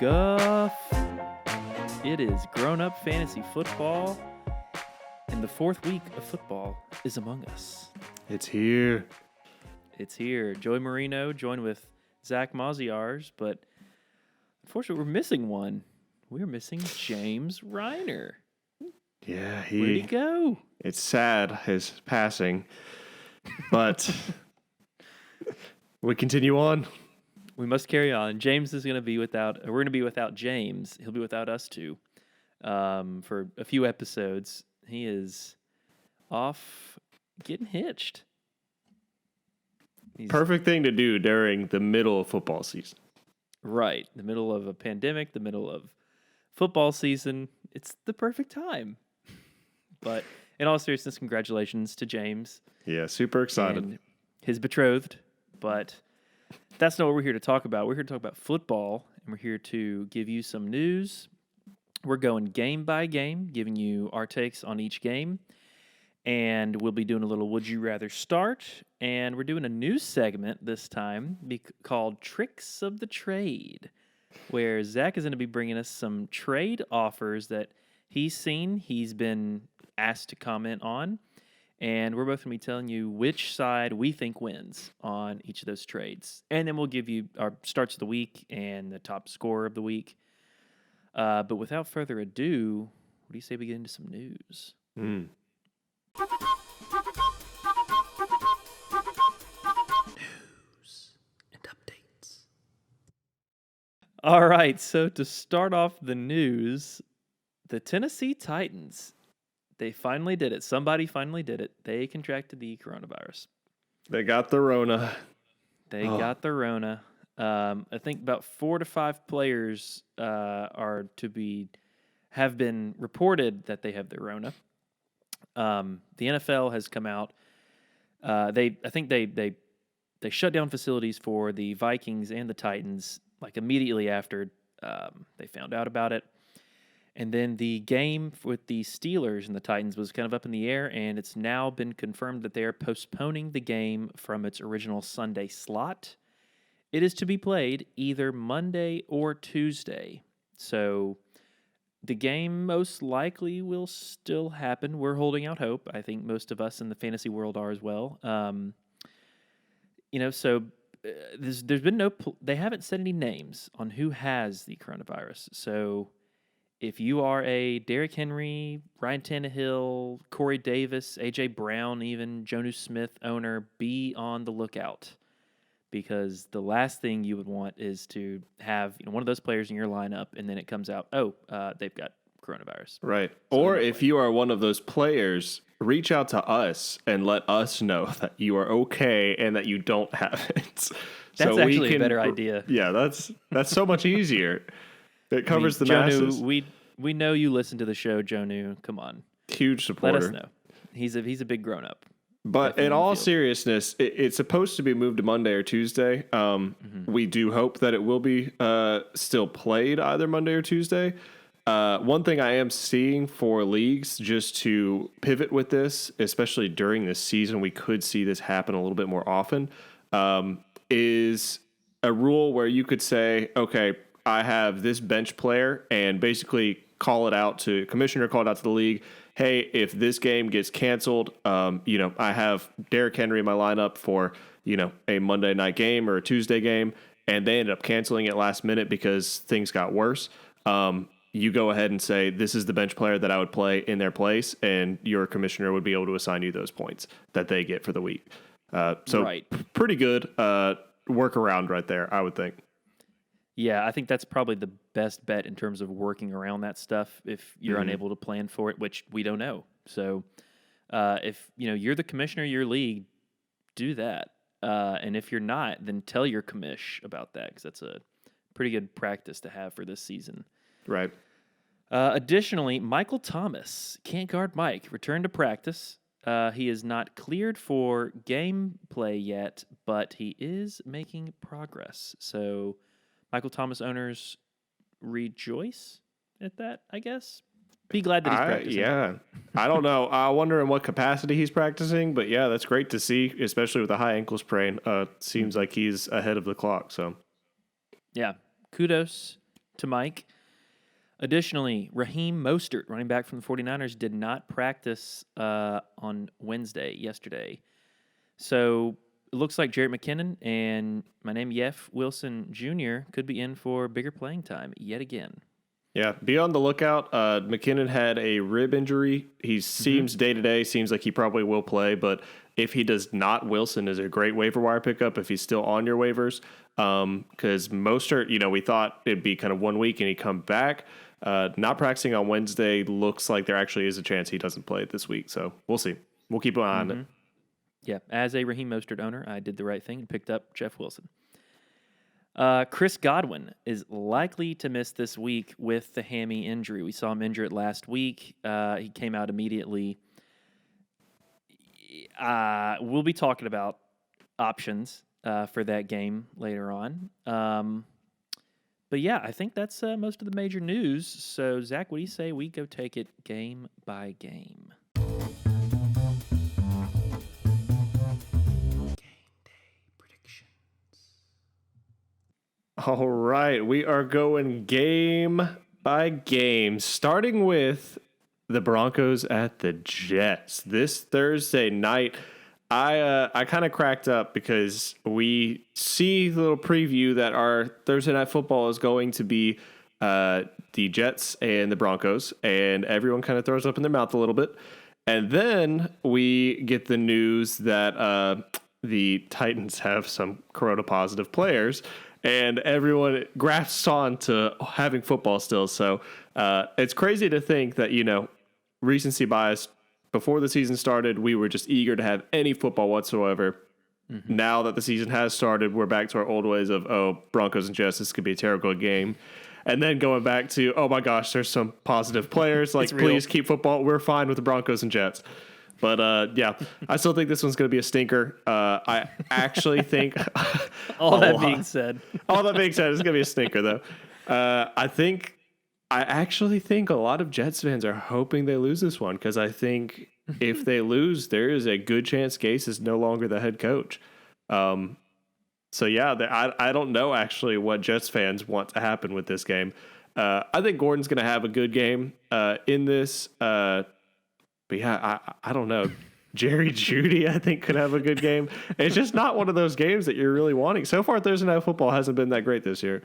Guff? It is grown-up fantasy football, and the fourth week of football is among us. It's here. It's here. Joey Marino joined with Zach Maziars, but unfortunately we're missing one. We're missing James Reiner. Yeah, Where'd he go? It's sad, his passing, but we continue on. We must carry on. James is going to be without. We're going to be without James. He'll be without us too, for a few episodes. He is off getting hitched. Perfect thing to do during the middle of football season. Right, the middle of a pandemic, the middle of football season. It's the perfect time. But in all seriousness, congratulations to James. Yeah, super excited. And his betrothed, but that's not what we're here to talk about. We're here to talk about football, and we're here to give you some news. We're going game by game, giving you our takes on each game, and we'll be doing a little Would You Rather Start, and we're doing a news segment this time called Tricks of the Trade, where Zach is going to be bringing us some trade offers that he's seen, he's been asked to comment on, and we're both going to be telling you which side we think wins on each of those trades. And then we'll give you our starts of the week and the top scorer of the week. But without further ado, what do you say we get into some news? News and updates. All right, so to start off the news, the Tennessee Titans, they finally did it. Somebody finally did it. They contracted the coronavirus. They got the Rona. They got the Rona. I think about 4 to 5 players have been reported that they have the Rona. The NFL has come out. I think they shut down facilities for the Vikings and the Titans like immediately after they found out about it. And then the game with the Steelers and the Titans was kind of up in the air, and it's now been confirmed that they are postponing the game from its original Sunday slot. It is to be played either Monday or Tuesday. So the game most likely will still happen. We're holding out hope. I think most of us in the fantasy world are as well. There's been they haven't said any names on who has the coronavirus. So if you are a Derrick Henry, Ryan Tannehill, Corey Davis, A.J. Brown, even Jonnu Smith owner, be on the lookout. Because the last thing you would want is to have one of those players in your lineup, and then it comes out, they've got coronavirus. Right. Or if you are one of those players, reach out to us and let us know that you are okay and that you don't have it. That's actually a better idea. Yeah, that's so much easier. It covers the masses. We know you listen to the show, Jonnu. Come on. Huge supporter. Let us know. He's a big grown-up. But in all seriousness, it's supposed to be moved to Monday or Tuesday. We do hope that it will be still played either Monday or Tuesday. One thing I am seeing for leagues, just to pivot with this, especially during this season, we could see this happen a little bit more often, is a rule where you could say, okay, I have this bench player, and basically call it out to the league. Hey, if this game gets canceled, I have Derrick Henry in my lineup for, a Monday night game or a Tuesday game, and they ended up canceling it last minute because things got worse. You go ahead and say, this is the bench player that I would play in their place, and your commissioner would be able to assign you those points that they get for the week. Pretty good workaround right there, I would think. Yeah, I think that's probably the best bet in terms of working around that stuff if you're unable to plan for it, which we don't know. So if you're the commissioner of your league, do that. And if you're not, then tell your commish about that, because that's a pretty good practice to have for this season. Right. Additionally, Michael Thomas, can't guard Mike, returned to practice. He is not cleared for gameplay yet, but he is making progress. So Michael Thomas owners rejoice at that, I guess. Be glad that he's practicing. Yeah. I don't know. I wonder in what capacity he's practicing, but yeah, that's great to see, especially with a high ankle sprain. Seems like he's ahead of the clock. So, yeah, kudos to Mike. Additionally, Raheem Mostert, running back from the 49ers, did not practice on yesterday. So it looks like Jarrett McKinnon and my name, Jeff Wilson Jr., could be in for bigger playing time yet again. Yeah, be on the lookout. McKinnon had a rib injury. He seems day-to-day, seems like he probably will play, but if he does not, Wilson is a great waiver wire pickup if he's still on your waivers. Because Mostert, we thought it'd be kind of 1 week and he'd come back. Not practicing on Wednesday, looks like there actually is a chance he doesn't play this week. So we'll see. We'll keep an eye on it. Yeah, as a Raheem Mostert owner, I did the right thing and picked up Jeff Wilson. Chris Godwin is likely to miss this week with the hammy injury. We saw him injure it last week. He came out immediately. We'll be talking about options for that game later on. But yeah, I think that's most of the major news. So, Zach, what do you say we go take it game by game? All right, we are going game by game, starting with the Broncos at the Jets. This Thursday night, I kind of cracked up because we see the little preview that our Thursday Night Football is going to be the Jets and the Broncos, and everyone kind of throws up in their mouth a little bit. And then we get the news that the Titans have some corona-positive players, and everyone grasps on to having football still. So it's crazy to think that, recency bias, before the season started, we were just eager to have any football whatsoever. Mm-hmm. Now that the season has started, we're back to our old ways of, Broncos and Jets, this could be a terrible game. And then going back to, oh my gosh, there's some positive players. Like, please keep football. We're fine with the Broncos and Jets. But, yeah, I still think this one's going to be a stinker. I actually think... All that being said, it's going to be a stinker, though. I actually think a lot of Jets fans are hoping they lose this one, because I think if they lose, there is a good chance Gase is no longer the head coach. So, yeah, I don't know actually what Jets fans want to happen with this game. I think Gordon's going to have a good game in this. But yeah, I don't know. Jerry Jeudy, I think, could have a good game. It's just not one of those games that you're really wanting. So far, Thursday Night Football hasn't been that great this year.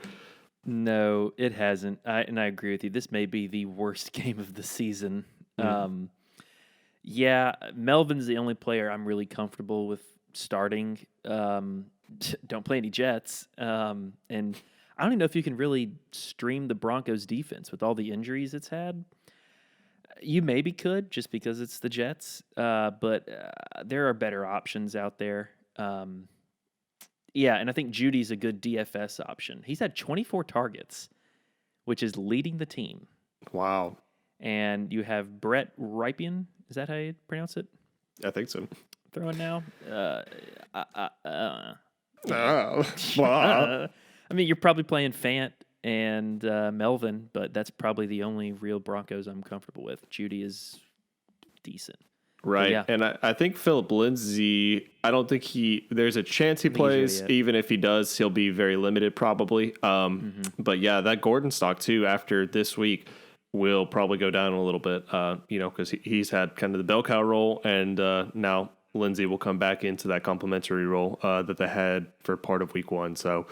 No, it hasn't. And I agree with you. This may be the worst game of the season. Yeah, Melvin's the only player I'm really comfortable with starting. Don't play any Jets. And I don't even know if you can really stream the Broncos defense with all the injuries it's had. You maybe could, just because it's the Jets, but there are better options out there. Yeah, and I think Judy's a good DFS option. He's had 24 targets, which is leading the team. Wow. And you have Brett Rypien. Is that how you pronounce it? I think so. Throwing now? I mean, you're probably playing Fant and Melvin, but that's probably the only real Broncos I'm comfortable with. Judy is decent. Right. Yeah. And I think Philip Lindsay, I don't think there's a chance he plays. Even if he does, he'll be very limited probably. But yeah, that Gordon stock too, after this week, will probably go down a little bit, because he's had kind of the bell cow role, and now Lindsay will come back into that complimentary role that they had for part of week one. So,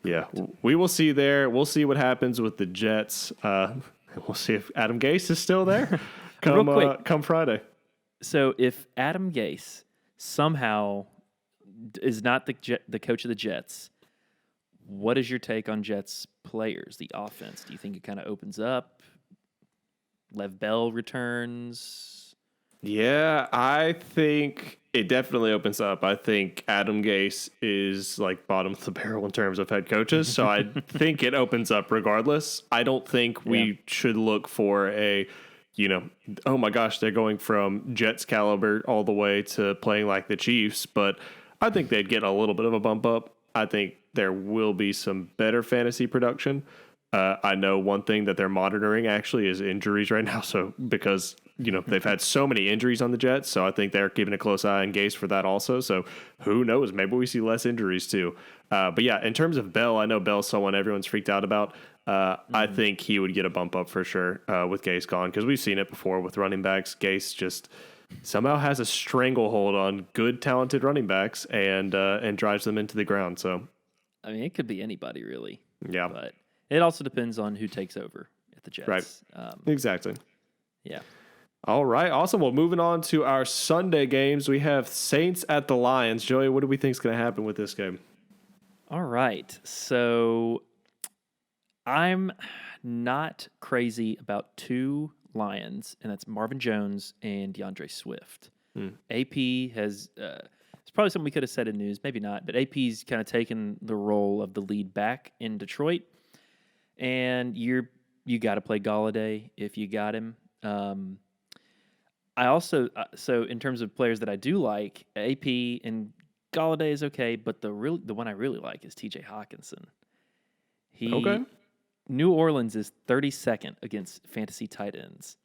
yeah, we will see there. We'll see what happens with the Jets. We'll see if Adam Gase is still there come Friday. So if Adam Gase somehow is not the coach of the Jets, what is your take on Jets players, the offense? Do you think it kind of opens up? Lev Bell returns? Yeah, I think it definitely opens up. I think Adam Gase is like bottom of the barrel in terms of head coaches, so I think it opens up regardless. I don't think we should look for oh my gosh, they're going from Jets caliber all the way to playing like the Chiefs, but I think they'd get a little bit of a bump up. I think there will be some better fantasy production. I know one thing that they're monitoring actually is injuries right now. So because, they've had so many injuries on the Jets. So I think they're keeping a close eye on Gase for that also. So who knows? Maybe we see less injuries too. But yeah, in terms of Bell, I know Bell's someone everyone's freaked out about. I think he would get a bump up for sure with Gase gone, because we've seen it before with running backs. Gase just somehow has a stranglehold on good, talented running backs and drives them into the ground. So, I mean, it could be anybody really. Yeah. But it also depends on who takes over at the Jets. Right. Exactly. Yeah. All right. Awesome. Well, moving on to our Sunday games, we have Saints at the Lions. Joey, what do we think is going to happen with this game? All right. So I'm not crazy about two Lions, and that's Marvin Jones and DeAndre Swift. AP has it's probably something we could have said in news, maybe not, but AP's kind of taken the role of the lead back in Detroit, and you got to play Galladay if you got him. I also so in terms of players that I do like, AP and Galladay is okay, but the one I really like is TJ Hawkinson. Okay. New Orleans is 32nd against fantasy tight ends.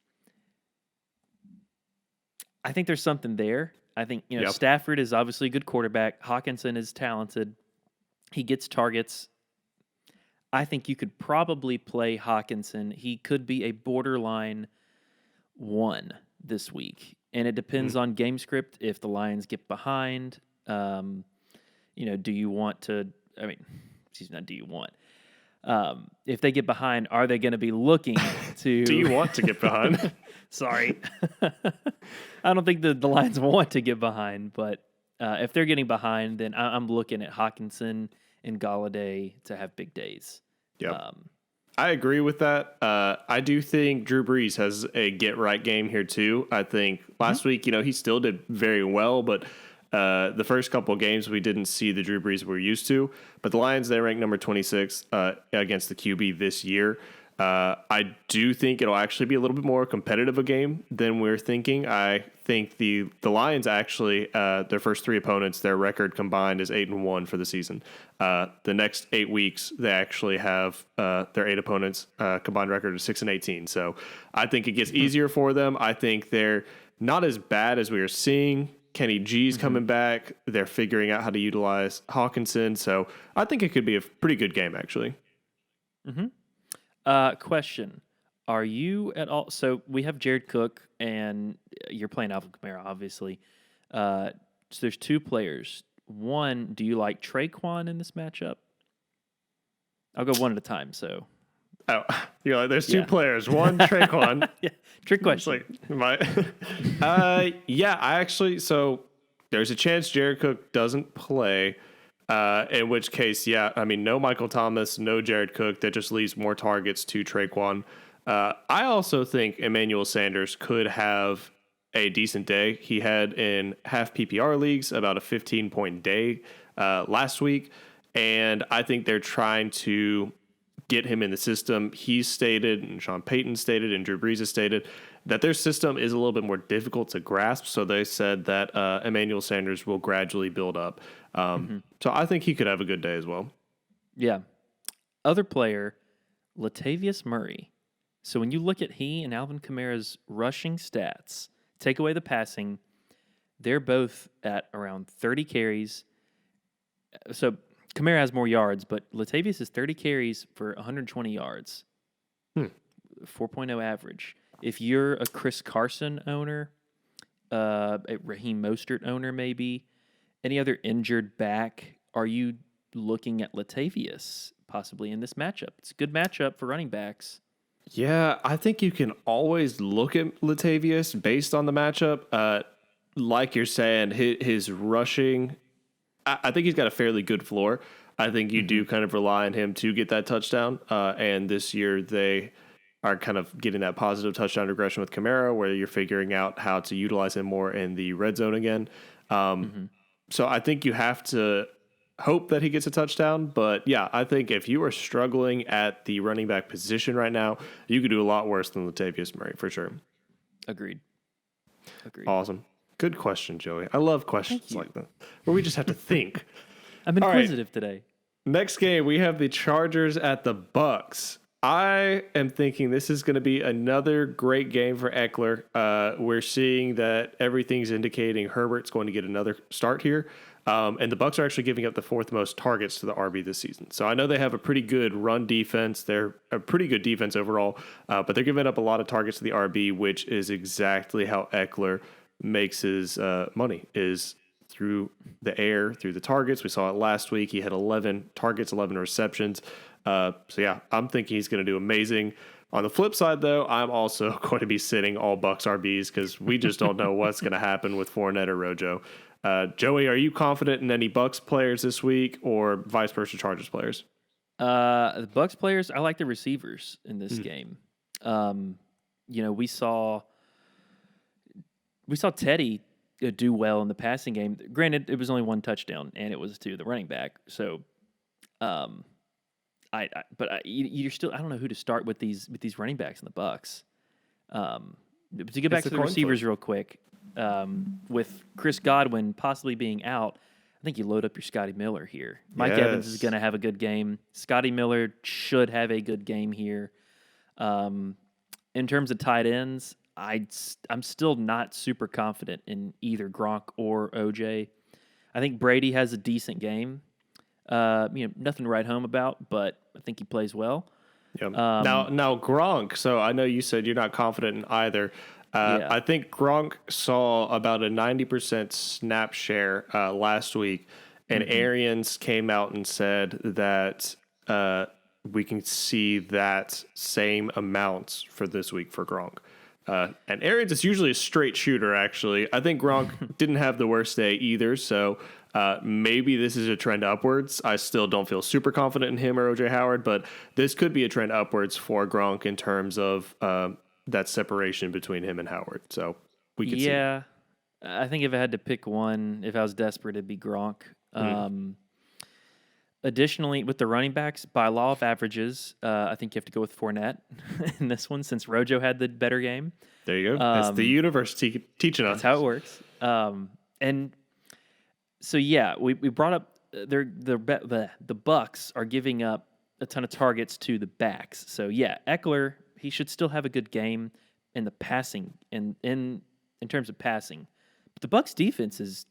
I think there's something there. I think, Stafford is obviously a good quarterback. Hawkinson is talented. He gets targets. I think you could probably play Hawkinson. He could be a borderline 1 this week. And it depends on game script. If the Lions get behind, do you want to, not do you want, if they get behind, are they going to be looking to... Do you want to get behind? Sorry. I don't think the Lions want to get behind, but if they're getting behind, then I'm looking at Hawkinson and Galladay to have big days. Yeah. I agree with that. I do think Drew Brees has a get-right game here, too. I think last week, he still did very well, but the first couple of games, we didn't see the Drew Brees we're used to. But the Lions, they rank number 26 against the QB this year. I do think it'll actually be a little bit more competitive a game than we're thinking. I think the Lions actually, their first 3 opponents, their record combined is 8-1 for the season. The next 8 weeks, they actually have their 8 opponents combined record of 6-18. So I think it gets easier for them. I think they're not as bad as we are seeing. Kenny G's coming back. They're figuring out how to utilize Hawkinson. So I think it could be a pretty good game, actually. Question. Are you at all... So we have Jared Cook, and you're playing Alvin Kamara, obviously. So there's 2 players. One, do you like Traquan in this matchup? I'll go one at a time, so... Oh, you're like, there's 2 players. One, Traquan. Yeah. Trick question. I actually... So there's a chance Jared Cook doesn't play... in which case, no Michael Thomas, no Jared Cook. That just leaves more targets to Traquan. I also think Emmanuel Sanders could have a decent day. He had in half PPR leagues about a 15-point day last week, and I think they're trying to get him in the system. He's stated, and Sean Payton stated, and Drew Brees has stated that their system is a little bit more difficult to grasp. So they said that Emmanuel Sanders will gradually build up. So I think he could have a good day as well. Yeah. Other player, Latavius Murray. So when you look at he and Alvin Kamara's rushing stats, take away the passing, they're both at around 30 carries. So Kamara has more yards, but Latavius is 30 carries for 120 yards. 4.0 average. If you're a Chris Carson owner, a Raheem Mostert owner maybe, any other injured back, are you looking at Latavius possibly in this matchup? It's a good matchup for running backs. Yeah, I think you can always look at Latavius based on the matchup. Like you're saying, his rushing, I think he's got a fairly good floor. I think you do kind of rely on him to get that touchdown. And this year they are kind of getting that positive touchdown regression with Kamara, where you're figuring out how to utilize him more in the red zone again. So I think you have to hope that he gets a touchdown. But yeah, I think if you are struggling at the running back position right now, you could do a lot worse than Latavius Murray for sure. Agreed. Awesome. Good question, Joey. I love questions like that, where we just have to think. I'm inquisitive today. Next game, we have the Chargers at the Bucks. I am thinking this is going to be another great game for Eckler. We're seeing that everything's indicating Herbert's going to get another start here. And the Bucs are actually giving up the fourth most targets to the RB this season. So I know they have a pretty good run defense. They're a pretty good defense overall, but they're giving up a lot of targets to the RB, which is exactly how Eckler makes his money, is through the air, through the targets. We saw it last week. He had 11 targets, 11 receptions. So yeah, I'm thinking he's going to do amazing. On the flip side, though, I'm also going to be sitting all Bucs RBs because we just don't know what's going to happen with Fournette or Rojo. Joey, are you confident in any Bucs players this week or vice versa Chargers players? The Bucs players, I like the receivers in this game. We saw Teddy do well in the passing game. Granted, it was only one touchdown, and it was to the running back. So, you're still. I don't know who to start with these running backs in the Bucs. But to get back to the receivers real quick, with Chris Godwin possibly being out, I think you load up your Scotty Miller here. Mike Evans is going to have a good game. Scotty Miller should have a good game here. In terms of tight ends, I'm still not super confident in either Gronk or OJ. I think Brady has a decent game. Nothing to write home about, but I think he plays well. Yeah. Now Gronk. So I know you said you're not confident in either. I think Gronk saw about a 90% snap share last week, and Arians came out and said that we can see that same amount for this week for Gronk. And Arians is usually a straight shooter, actually. I think Gronk didn't have the worst day either, so maybe this is a trend upwards. I still don't feel super confident in him or OJ Howard, but this could be a trend upwards for Gronk in terms of that separation between him and Howard. So we could see. Yeah, I think if I had to pick one, if I was desperate, it'd be Gronk. Additionally, with the running backs, by law of averages, I think you have to go with Fournette in this one since Rojo had the better game. There you go. It's the universe teaching us. That's how it works. And so, yeah, we brought up the Bucs are giving up a ton of targets to the backs. So, yeah, Eckler, he should still have a good game in the passing in terms of passing. But the Bucs defense is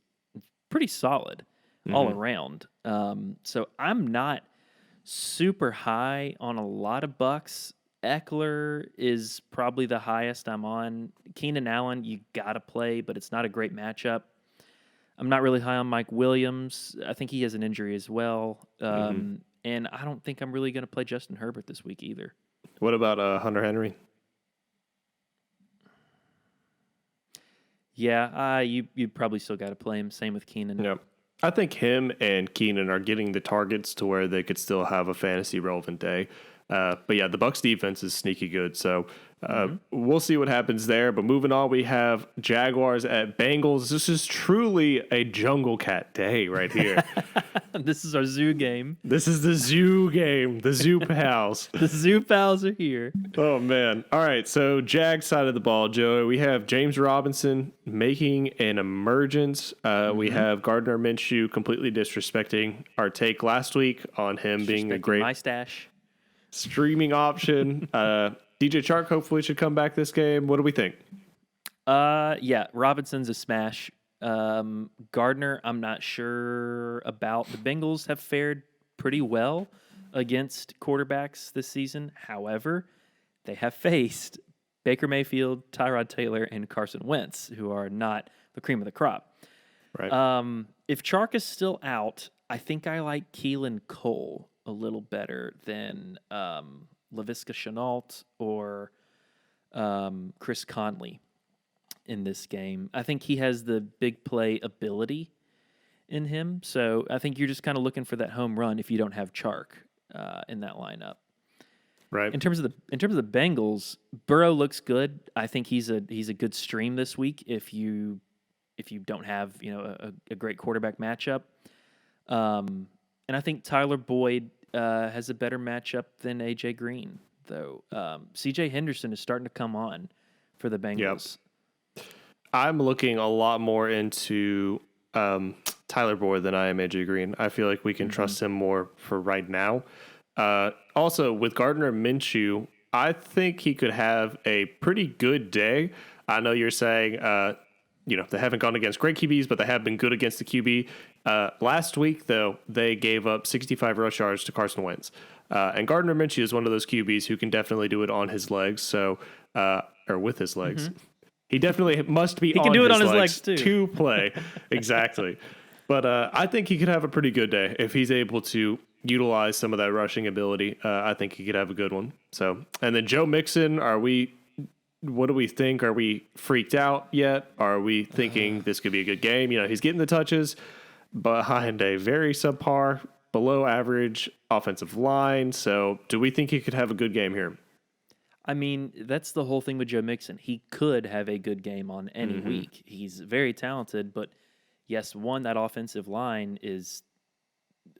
pretty solid all around. So I'm not super high on a lot of Bucs. Eckler is probably the highest I'm on. Keenan Allen, you got to play, but it's not a great matchup. I'm not really high on Mike Williams. I think he has an injury as well. And I don't think I'm really going to play Justin Herbert this week either. What about Hunter Henry? Yeah, you probably still got to play him. Same with Keenan. Yep. I think him and Keenan are getting the targets to where they could still have a fantasy relevant day. But yeah, the Bucs defense is sneaky good. So we'll see what happens there. But moving on, we have Jaguars at Bengals. This is truly a jungle cat day right here. This is our zoo game. This is the zoo game. The zoo pals. The zoo pals are here. Oh, man. All right. So Jag side of the ball, Joey. We have James Robinson making an emergence. We have Gardner Minshew completely disrespecting our take last week on him being a great my stash streaming option. DJ Chark hopefully should come back this game. What do we think? Yeah, Robinson's a smash. Gardner, I'm not sure about. The Bengals have fared pretty well against quarterbacks this season. However, they have faced Baker Mayfield, Tyrod Taylor, and Carson Wentz, who are not the cream of the crop. Right. If Chark is still out, I think I like Keelan Cole a little better than Laviska Shenault or Chris Conley in this game. I think he has the big play ability in him. So I think you're just kind of looking for that home run if you don't have Chark in that lineup. Right. In terms of the Bengals, Burrow looks good. I think he's a good stream this week if you don't have a great quarterback matchup. And I think Tyler Boyd has a better matchup than AJ Green, though. CJ Henderson is starting to come on for the Bengals. Yep. I'm looking a lot more into Tyler Boyd than I am AJ Green. I feel like we can trust him more for right now. Also, with Gardner Minshew, I think he could have a pretty good day. I know you're saying, they haven't gone against great QBs, but they have been good against the QB. Last week, though, they gave up 65 rush yards to Carson Wentz. And Gardner Minshew is one of those QBs who can definitely do it on his legs. Or with his legs. Mm-hmm. He definitely must be on his legs too. To play. Exactly. But I think he could have a pretty good day if he's able to utilize some of that rushing ability. I think he could have a good one. So, and then Joe Mixon, what do we think? Are we freaked out yet? Are we thinking this could be a good game? He's getting the touches behind a very subpar, below average offensive line. So do we think he could have a good game here? I mean, that's the whole thing with Joe Mixon. He could have a good game on any week. He's very talented, but yes, one, that offensive line is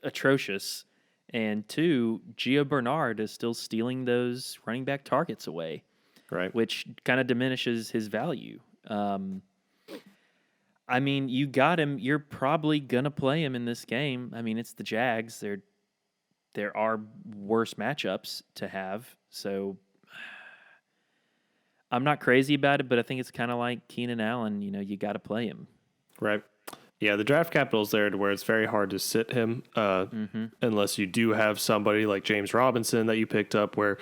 atrocious. And two, Gio Bernard is still stealing those running back targets away. Right. Which kind of diminishes his value. I mean, you got him. You're probably going to play him in this game. I mean, it's the Jags. There are worse matchups to have. So I'm not crazy about it, but I think it's kind of like Keenan Allen. You got to play him. Right. Yeah, the draft capital's there to where it's very hard to sit him unless you do have somebody like James Robinson that you picked up where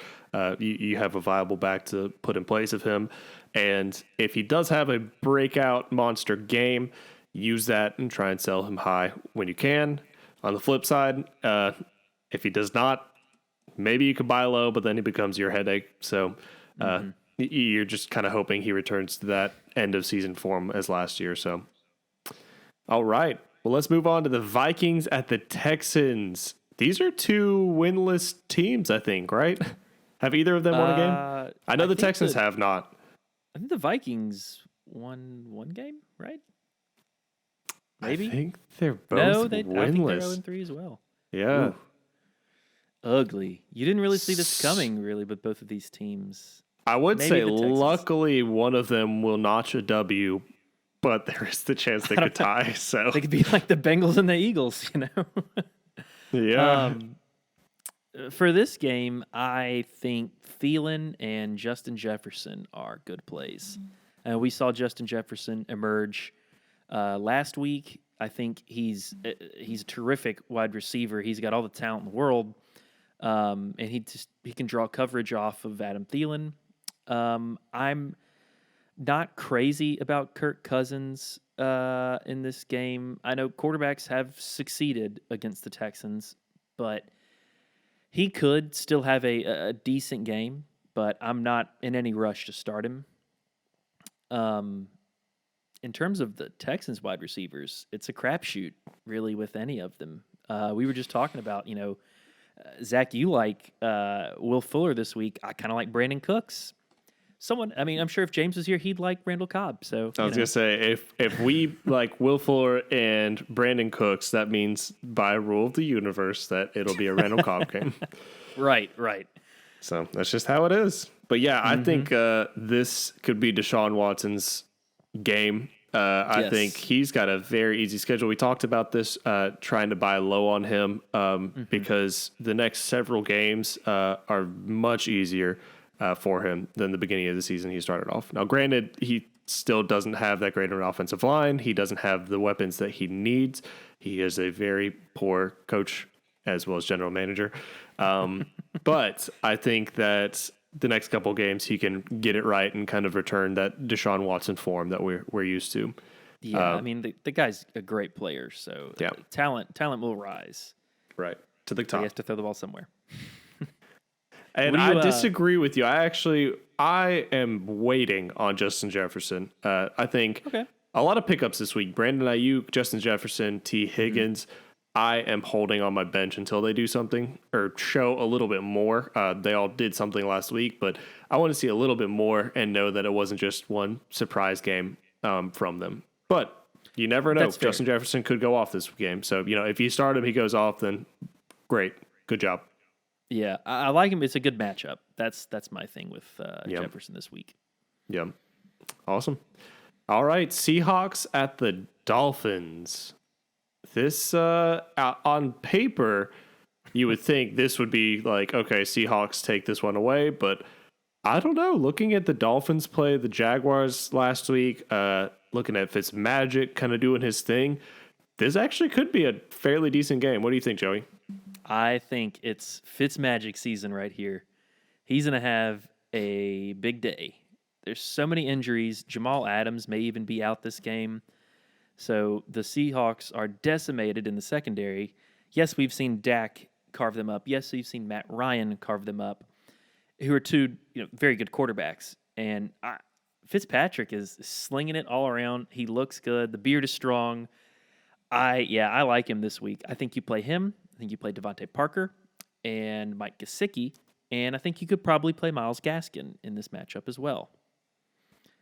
you have a viable back to put in place of him. And if he does have a breakout monster game, use that and try and sell him high when you can. On the flip side, if he does not, maybe you could buy low, but then he becomes your headache. So you're just kind of hoping he returns to that end of season form as last year. So, all right. Well, let's move on to the Vikings at the Texans. These are two winless teams, I think, right? Have either of them won a game? I know the Texans have not. I think the Vikings won one game, right? Maybe. I think they're both winless. I think they're 0-3 as well. Yeah. Ooh. Ugly. You didn't really see this coming, really, with both of these teams. I would say, luckily, one of them will notch a W, but there is the chance they could tie. So they could be like the Bengals and the Eagles, Yeah. For this game, I think Thielen and Justin Jefferson are good plays. We saw Justin Jefferson emerge last week. I think he's a terrific wide receiver. He's got all the talent in the world, and he can draw coverage off of Adam Thielen. I'm not crazy about Kirk Cousins in this game. I know quarterbacks have succeeded against the Texans, but he could still have a decent game, but I'm not in any rush to start him. In terms of the Texans wide receivers, it's a crapshoot, really, with any of them. We were just talking about, Zach, you like Will Fuller this week. I kind of like Brandon Cooks. I'm sure if James was here, he'd like Randall Cobb. So I was going to say, if we like Will Fuller and Brandon Cooks, that means by rule of the universe that it'll be a Randall Cobb game. Right. So that's just how it is. But yeah, I think this could be Deshaun Watson's game. I think he's got a very easy schedule. We talked about this, trying to buy low on him because the next several games are much easier for him than the beginning of the season he started off. Now, granted, he still doesn't have that great of an offensive line. He doesn't have the weapons that he needs. He is a very poor coach as well as general manager. But I think that the next couple games he can get it right and kind of return that Deshaun Watson form that we're used to. Yeah, the guy's a great player, so talent will rise. Right, to the top. He has to throw the ball somewhere. And I disagree with you. I am waiting on Justin Jefferson. I think a lot of pickups this week. Brandon Ayuk, Justin Jefferson, T. Higgins. I am holding on my bench until they do something or show a little bit more. They all did something last week, but I want to see a little bit more and know that it wasn't just one surprise game from them. But you never know. Justin Jefferson could go off this game. So, if you start him, he goes off, then great. Good job. Yeah, I like him. It's a good matchup. That's my thing with Jefferson this week. Yeah. Awesome. All right, Seahawks at the Dolphins. This, on paper, you would think this would be like, okay, Seahawks take this one away, but I don't know. Looking at the Dolphins play the Jaguars last week, looking at Fitzmagic kind of doing his thing, this actually could be a fairly decent game. What do you think, Joey? I think it's Fitzmagic season right here. He's going to have a big day. There's so many injuries. Jamal Adams may even be out this game. So the Seahawks are decimated in the secondary. Yes, we've seen Dak carve them up. Yes, we've seen Matt Ryan carve them up, who are two very good quarterbacks. And Fitzpatrick is slinging it all around. He looks good. The beard is strong. I like him this week. I think you play him. I think you play Devontae Parker and Mike Gesicki. And I think you could probably play Myles Gaskin in this matchup as well.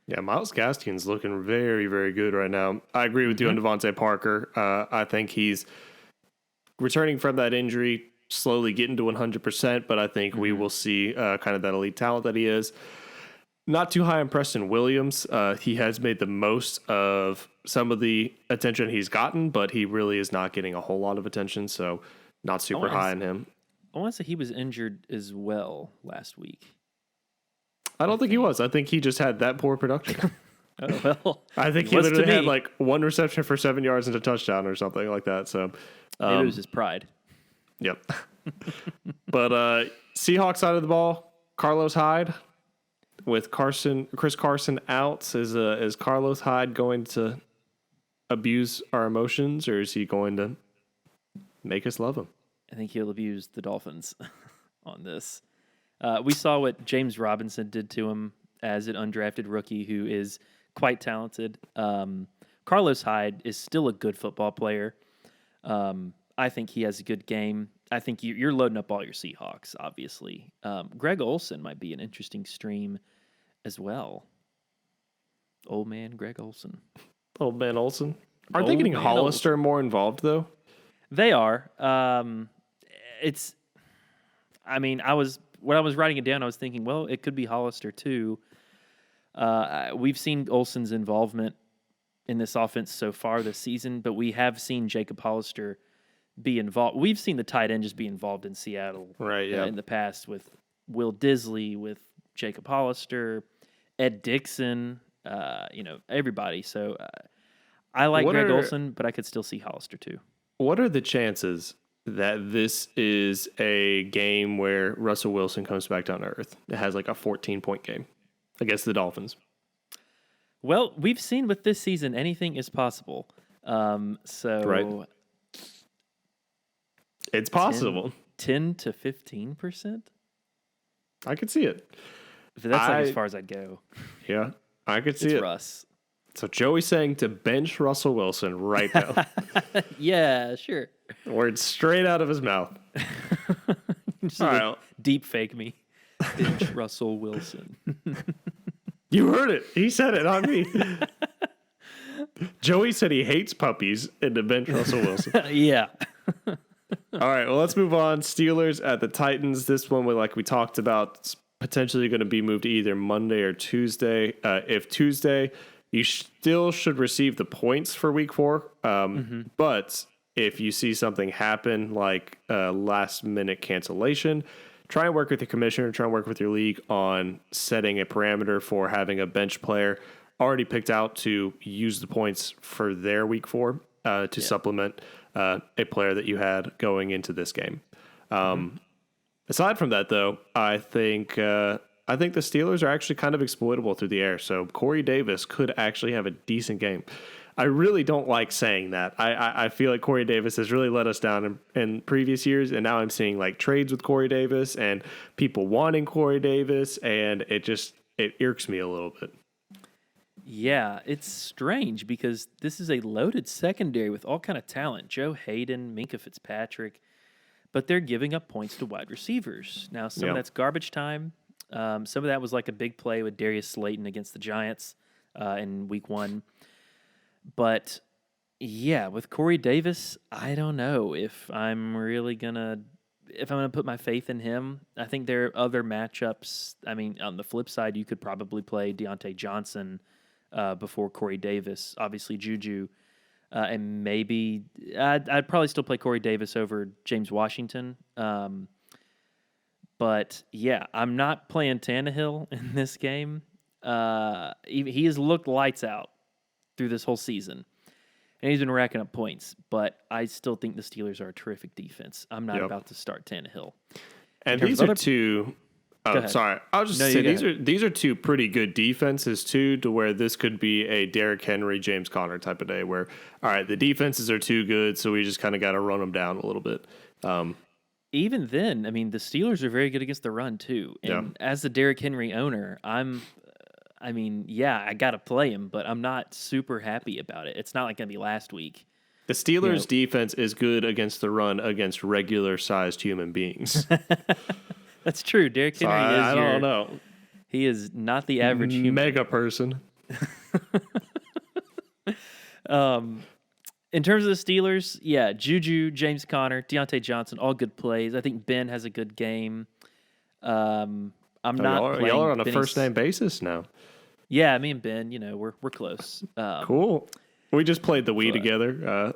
Yeah, Myles Gaskin's looking very, very good right now. I agree with you on Devontae Parker. I think he's returning from that injury, slowly getting to 100%, but I think we will see kind of that elite talent that he is. Not too high on Preston Williams. He has made the most of some of the attention he's gotten, but he really is not getting a whole lot of attention, so not super high on him. I want to say he was injured as well last week. I don't think he was. I think he just had that poor production. Oh, well. I think he literally had like one reception for 7 yards and a touchdown or something like that. So maybe it was his pride. Yep. But Seahawks side of the ball, Carlos Hyde with Chris Carson out. Is Carlos Hyde going to abuse our emotions, or is he going to make us love him? I think he'll abuse the Dolphins on this. We saw what James Robinson did to him as an undrafted rookie who is quite talented. Carlos Hyde is still a good football player. I think he has a good game. I think you're loading up all your Seahawks, obviously. Greg Olsen might be an interesting stream as well. Old man Greg Olsen. Old man Olsen. Are they getting Hollister more involved, though? They are. When I was writing it down, I was thinking, well, it could be Hollister too. We've seen Olsen's involvement in this offense so far this season, but we have seen Jacob Hollister be involved. We've seen the tight end just be involved in Seattle in the past with Will Disley, with Jacob Hollister, Ed Dixon, everybody. So I like Greg Olsen, but I could still see Hollister too. What are the chances that this is a game where Russell Wilson comes back down to earth? It has like a 14-point game against the Dolphins. Well, we've seen with this season, anything is possible. Right. It's possible. 10 to 15%? I could see it. That's as far as I'd go. Yeah, I could see it. Russ. So Joey's saying to bench Russell Wilson right now. Yeah, sure. Words straight out of his mouth. Just deep fake me. Bench Russell Wilson. You heard it. He said it, not me. Joey said he hates puppies and to bench Russell Wilson. Yeah. All right, well, let's move on. Steelers at the Titans. This one, like we talked about, it's potentially going to be moved to either Monday or Tuesday. If Tuesday, you still should receive the points for week 4. But if you see something happen like a last-minute cancellation, try and work with the commissioner, try and work with your league on setting a parameter for having a bench player already picked out to use the points for their week 4 to supplement a player that you had going into this game. Aside from that, though, I think the Steelers are actually kind of exploitable through the air. So Corey Davis could actually have a decent game. I really don't like saying that. I feel like Corey Davis has really let us down in previous years, and now I'm seeing like trades with Corey Davis and people wanting Corey Davis, and it irks me a little bit. Yeah, it's strange because this is a loaded secondary with all kind of talent. Joe Hayden, Minkah Fitzpatrick, but they're giving up points to wide receivers. Now, some of that's garbage time. Some of that was like a big play with Darius Slayton against the Giants in week 1. But, yeah, with Corey Davis, I don't know if I'm really going to put my faith in him. I think there are other matchups. I mean, on the flip side, you could probably play Deontay Johnson before Corey Davis, obviously Juju, and maybe I'd probably still play Corey Davis over James Washington. But, yeah, I'm not playing Tannehill in this game. He has looked lights out through this whole season. and he's been racking up points. But I still think the Steelers are a terrific defense. I'm not about to start Tannehill. And these are two. Oh, sorry. I was just saying these are two pretty good defenses too, to where this could be a Derrick Henry, James Conner type of day. Where all right, the defenses are too good, so we just kind of got to run them down a little bit. Even then, I mean, the Steelers are very good against the run too. And as the Derrick Henry owner, I got to play him, but I'm not super happy about it. It's not like going to be last week. The Steelers' defense is good against the run against regular-sized human beings. That's true. Derrick Henry is. I don't know. He is not the average human. Mega person. In terms of the Steelers, Juju, James Conner, Deontay Johnson, all good plays. I think Ben has a good game. I'm not playing. Y'all are on a first-name basis now. Yeah, me and Ben, we're close. Cool. We just played the Wii together.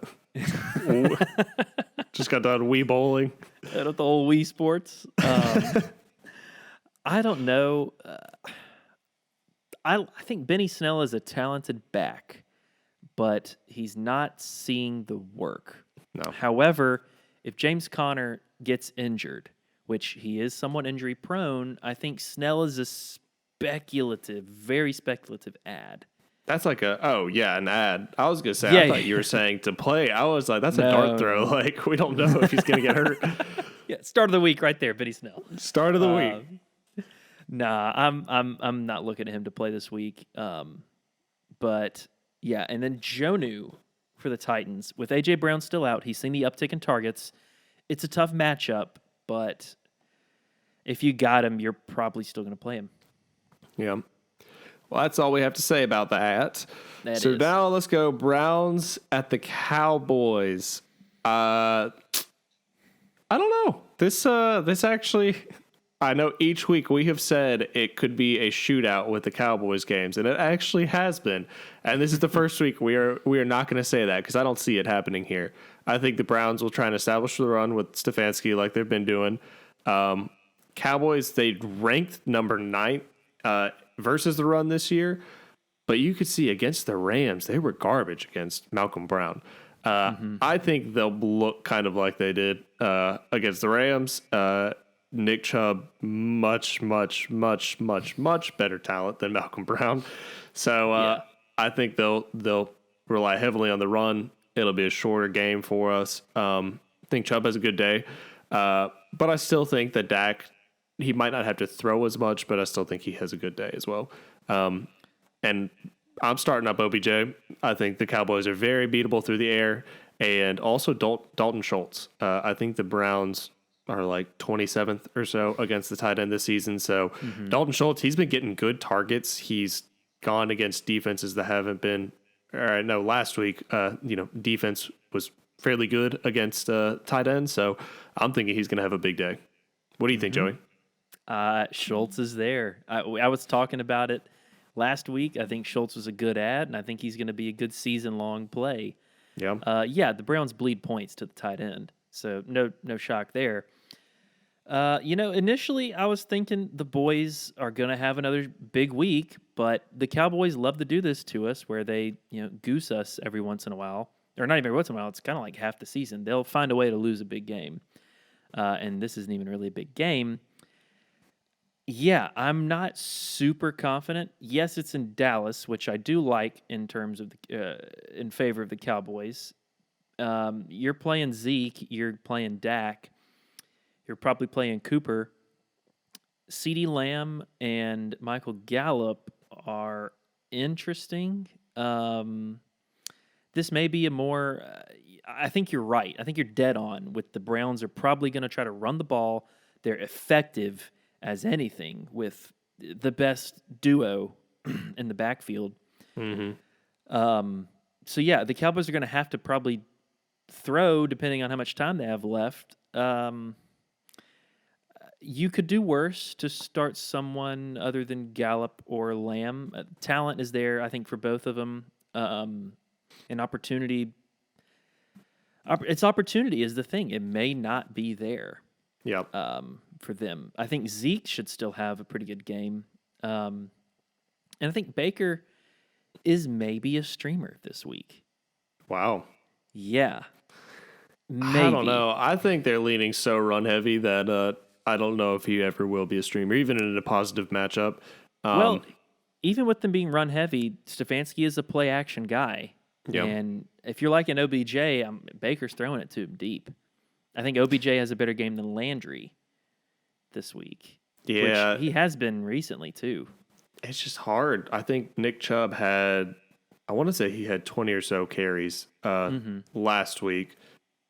Just got done Wii bowling. At the old Wii Sports. I don't know. I think Benny Snell is a talented back, but he's not seeing the work. No. However, if James Conner gets injured, which he is somewhat injury prone, I think Snell is a very speculative ad. That's like an ad. I was going to say, I thought you were saying to play. I was like, that's a dart throw. Like, we don't know if he's going to get hurt. Start of the week right there, Benny Snell. Start of the week. Nah, I'm not looking at him to play this week. But yeah, and then Jonnu for the Titans. With AJ Brown still out, he's seen the uptick in targets. It's a tough matchup, but if you got him, you're probably still going to play him. Yeah. Well, that's all we have to say about that. Now let's go Browns at the Cowboys. I don't know. This actually, I know each week we have said it could be a shootout with the Cowboys games, and it actually has been. And this is the first week we are not going to say that because I don't see it happening here. I think the Browns will try and establish the run with Stefanski like they've been doing. Cowboys, they ranked number 9 versus the run this year, but you could see against the Rams, they were garbage against Malcolm Brown. I think they'll look kind of like they did against the Rams. Nick Chubb, much, much, much, much, much better talent than Malcolm Brown. So I think they'll rely heavily on the run. It'll be a shorter game for us. I think Chubb has a good day, but I still think that Dak, he might not have to throw as much, but I still think he has a good day as well. And I'm starting up OBJ. I think the Cowboys are very beatable through the air, and also Dalton Schultz. I think the Browns are like 27th or so against the tight end this season. So Dalton Schultz, he's been getting good targets. He's gone against defenses that haven't been. Last week, defense was fairly good against tight ends. So I'm thinking he's going to have a big day. What do you think, Joey? Schultz is there. I was talking about it last week. I think Schultz was a good ad, and I think he's going to be a good season-long play. Yeah. The Browns bleed points to the tight end, so no shock there. Initially I was thinking the boys are going to have another big week, but the Cowboys love to do this to us where they, goose us every once in a while. Or not even every once in a while, it's kind of like half the season. They'll find a way to lose a big game. And this isn't even really a big game. Yeah, I'm not super confident. Yes, it's in Dallas, which I do like in terms of in favor of the Cowboys. You're playing Zeke, you're playing Dak, you're probably playing Cooper. CeeDee Lamb and Michael Gallup are interesting. This may be a more. I think you're right. I think you're dead on. With the Browns are probably going to try to run the ball. They're effective as anything with the best duo in the backfield. The Cowboys are going to have to probably throw depending on how much time they have left. You could do worse to start someone other than Gallup or Lamb. Talent is there, I think, for both of them. An opportunity. It's opportunity is the thing. It may not be there. Yep. For them. I think Zeke should still have a pretty good game. And I think Baker is maybe a streamer this week. Wow. Yeah. Maybe. I don't know. I think they're leaning so run heavy that I don't know if he ever will be a streamer, even in a positive matchup. Well, even with them being run heavy, Stefanski is a play action guy. Yeah. And if you're like an OBJ, Baker's throwing it to him deep. I think OBJ has a better game than Landry this week. Yeah. Which he has been recently, too. It's just hard. I think Nick Chubb had, I want to say he had 20 or so carries last week.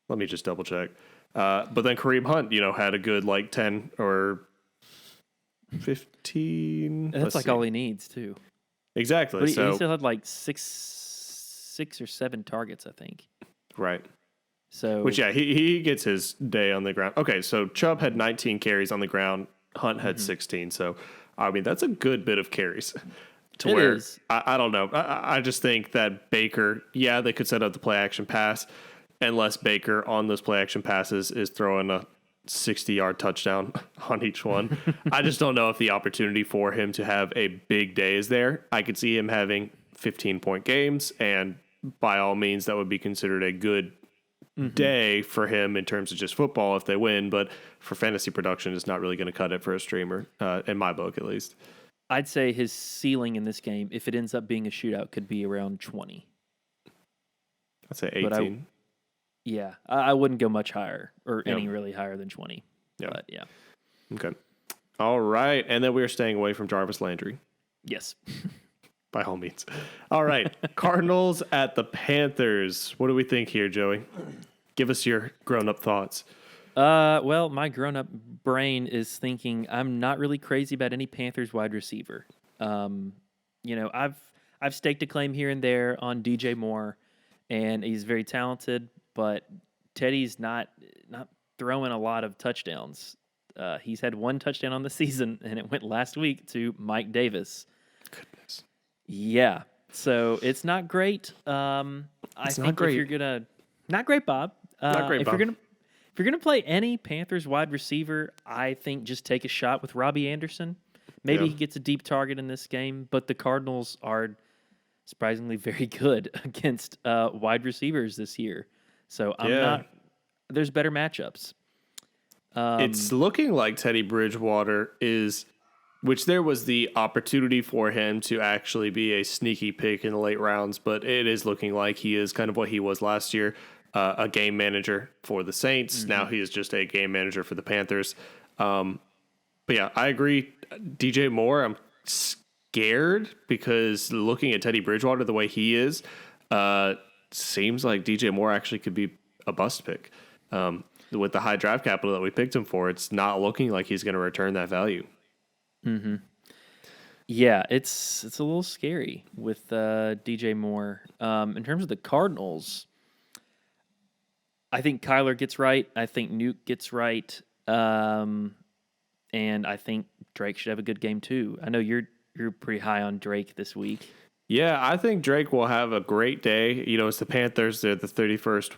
Let me just double check. But then Kareem Hunt, had a good 10 or 15. That's all he needs, too. Exactly. But he still had six or seven targets, I think. Right. So, which, he gets his day on the ground. Okay, so Chubb had 19 carries on the ground. Hunt had 16. So, I mean, that's a good bit of carries. I don't know. I just think that Baker, they could set up the play action pass, unless Baker on those play action passes is throwing a 60-yard touchdown on each one. I just don't know if the opportunity for him to have a big day is there. I could see him having 15-point games, and by all means, that would be considered a good day for him in terms of just football if they win. But for fantasy production, it's not really going to cut it for a streamer, in my book at least. I'd say his ceiling in this game, if it ends up being a shootout, could be around 20. I'd say 18. I wouldn't go much higher or any really higher than 20. Yeah. But yeah. Okay. All right. And then we're staying away from Jarvis Landry. Yes. By all means. All right. Cardinals at the Panthers. What do we think here, Joey? Give us your grown-up thoughts. Well, my grown-up brain is thinking I'm not really crazy about any Panthers wide receiver. I've staked a claim here and there on DJ Moore, and he's very talented, but Teddy's not throwing a lot of touchdowns. He's had one touchdown on the season, and it went last week to Mike Davis. Goodness. Yeah. So it's not great. I think if you're gonna, not great, Bob. If you're gonna play any Panthers wide receiver, I think just take a shot with Robbie Anderson. Maybe he gets a deep target in this game, but the Cardinals are surprisingly very good against wide receivers this year. So there's better matchups. It's looking like Teddy Bridgewater is, which there was the opportunity for him to actually be a sneaky pick in the late rounds, but it is looking like he is kind of what he was last year, a game manager for the Saints. Now he is just a game manager for the Panthers. But yeah, I agree. DJ Moore, I'm scared because looking at Teddy Bridgewater the way he is, seems like DJ Moore actually could be a bust pick. With the high draft capital that we picked him for, it's not looking like he's going to return that value. Mm-hmm. Yeah, it's a little scary with DJ Moore. In terms of the Cardinals, I think Kyler gets right. I think Nuke gets right. And I think Drake should have a good game too. I know you're pretty high on Drake this week. Yeah, I think Drake will have a great day. It's the Panthers. They're the 31st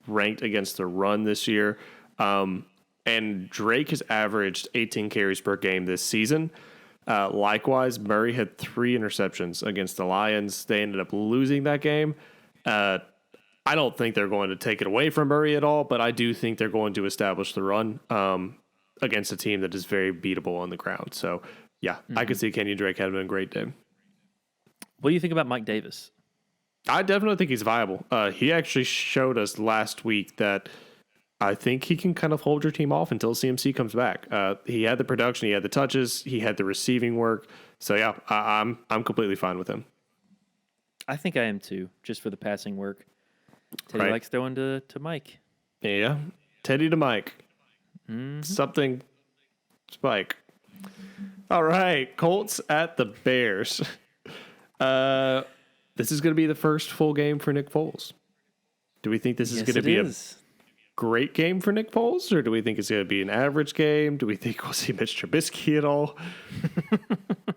ranked against the run this year. And Drake has averaged 18 carries per game this season. Likewise, Murray had 3 interceptions against the Lions. They ended up losing that game. I don't think they're going to take it away from Murray at all, but I do think they're going to establish the run against a team that is very beatable on the ground. So, yeah, I could see Kenyon Drake having a great day. What do you think about Mike Davis? I definitely think he's viable. He actually showed us last week that I think he can kind of hold your team off until CMC comes back. He had the production, he had the touches, he had the receiving work. So yeah, I'm completely fine with him. I think I am too, just for the passing work. Teddy likes throwing to Mike. Yeah, Teddy to Mike. Mm-hmm. Something Spike. All right, Colts at the Bears. This is going to be the first full game for Nick Foles. Do we think this is going to be a great game for Nick Foles, or do we think it's going to be an average game? Do we think we'll see Mitch Trubisky at all?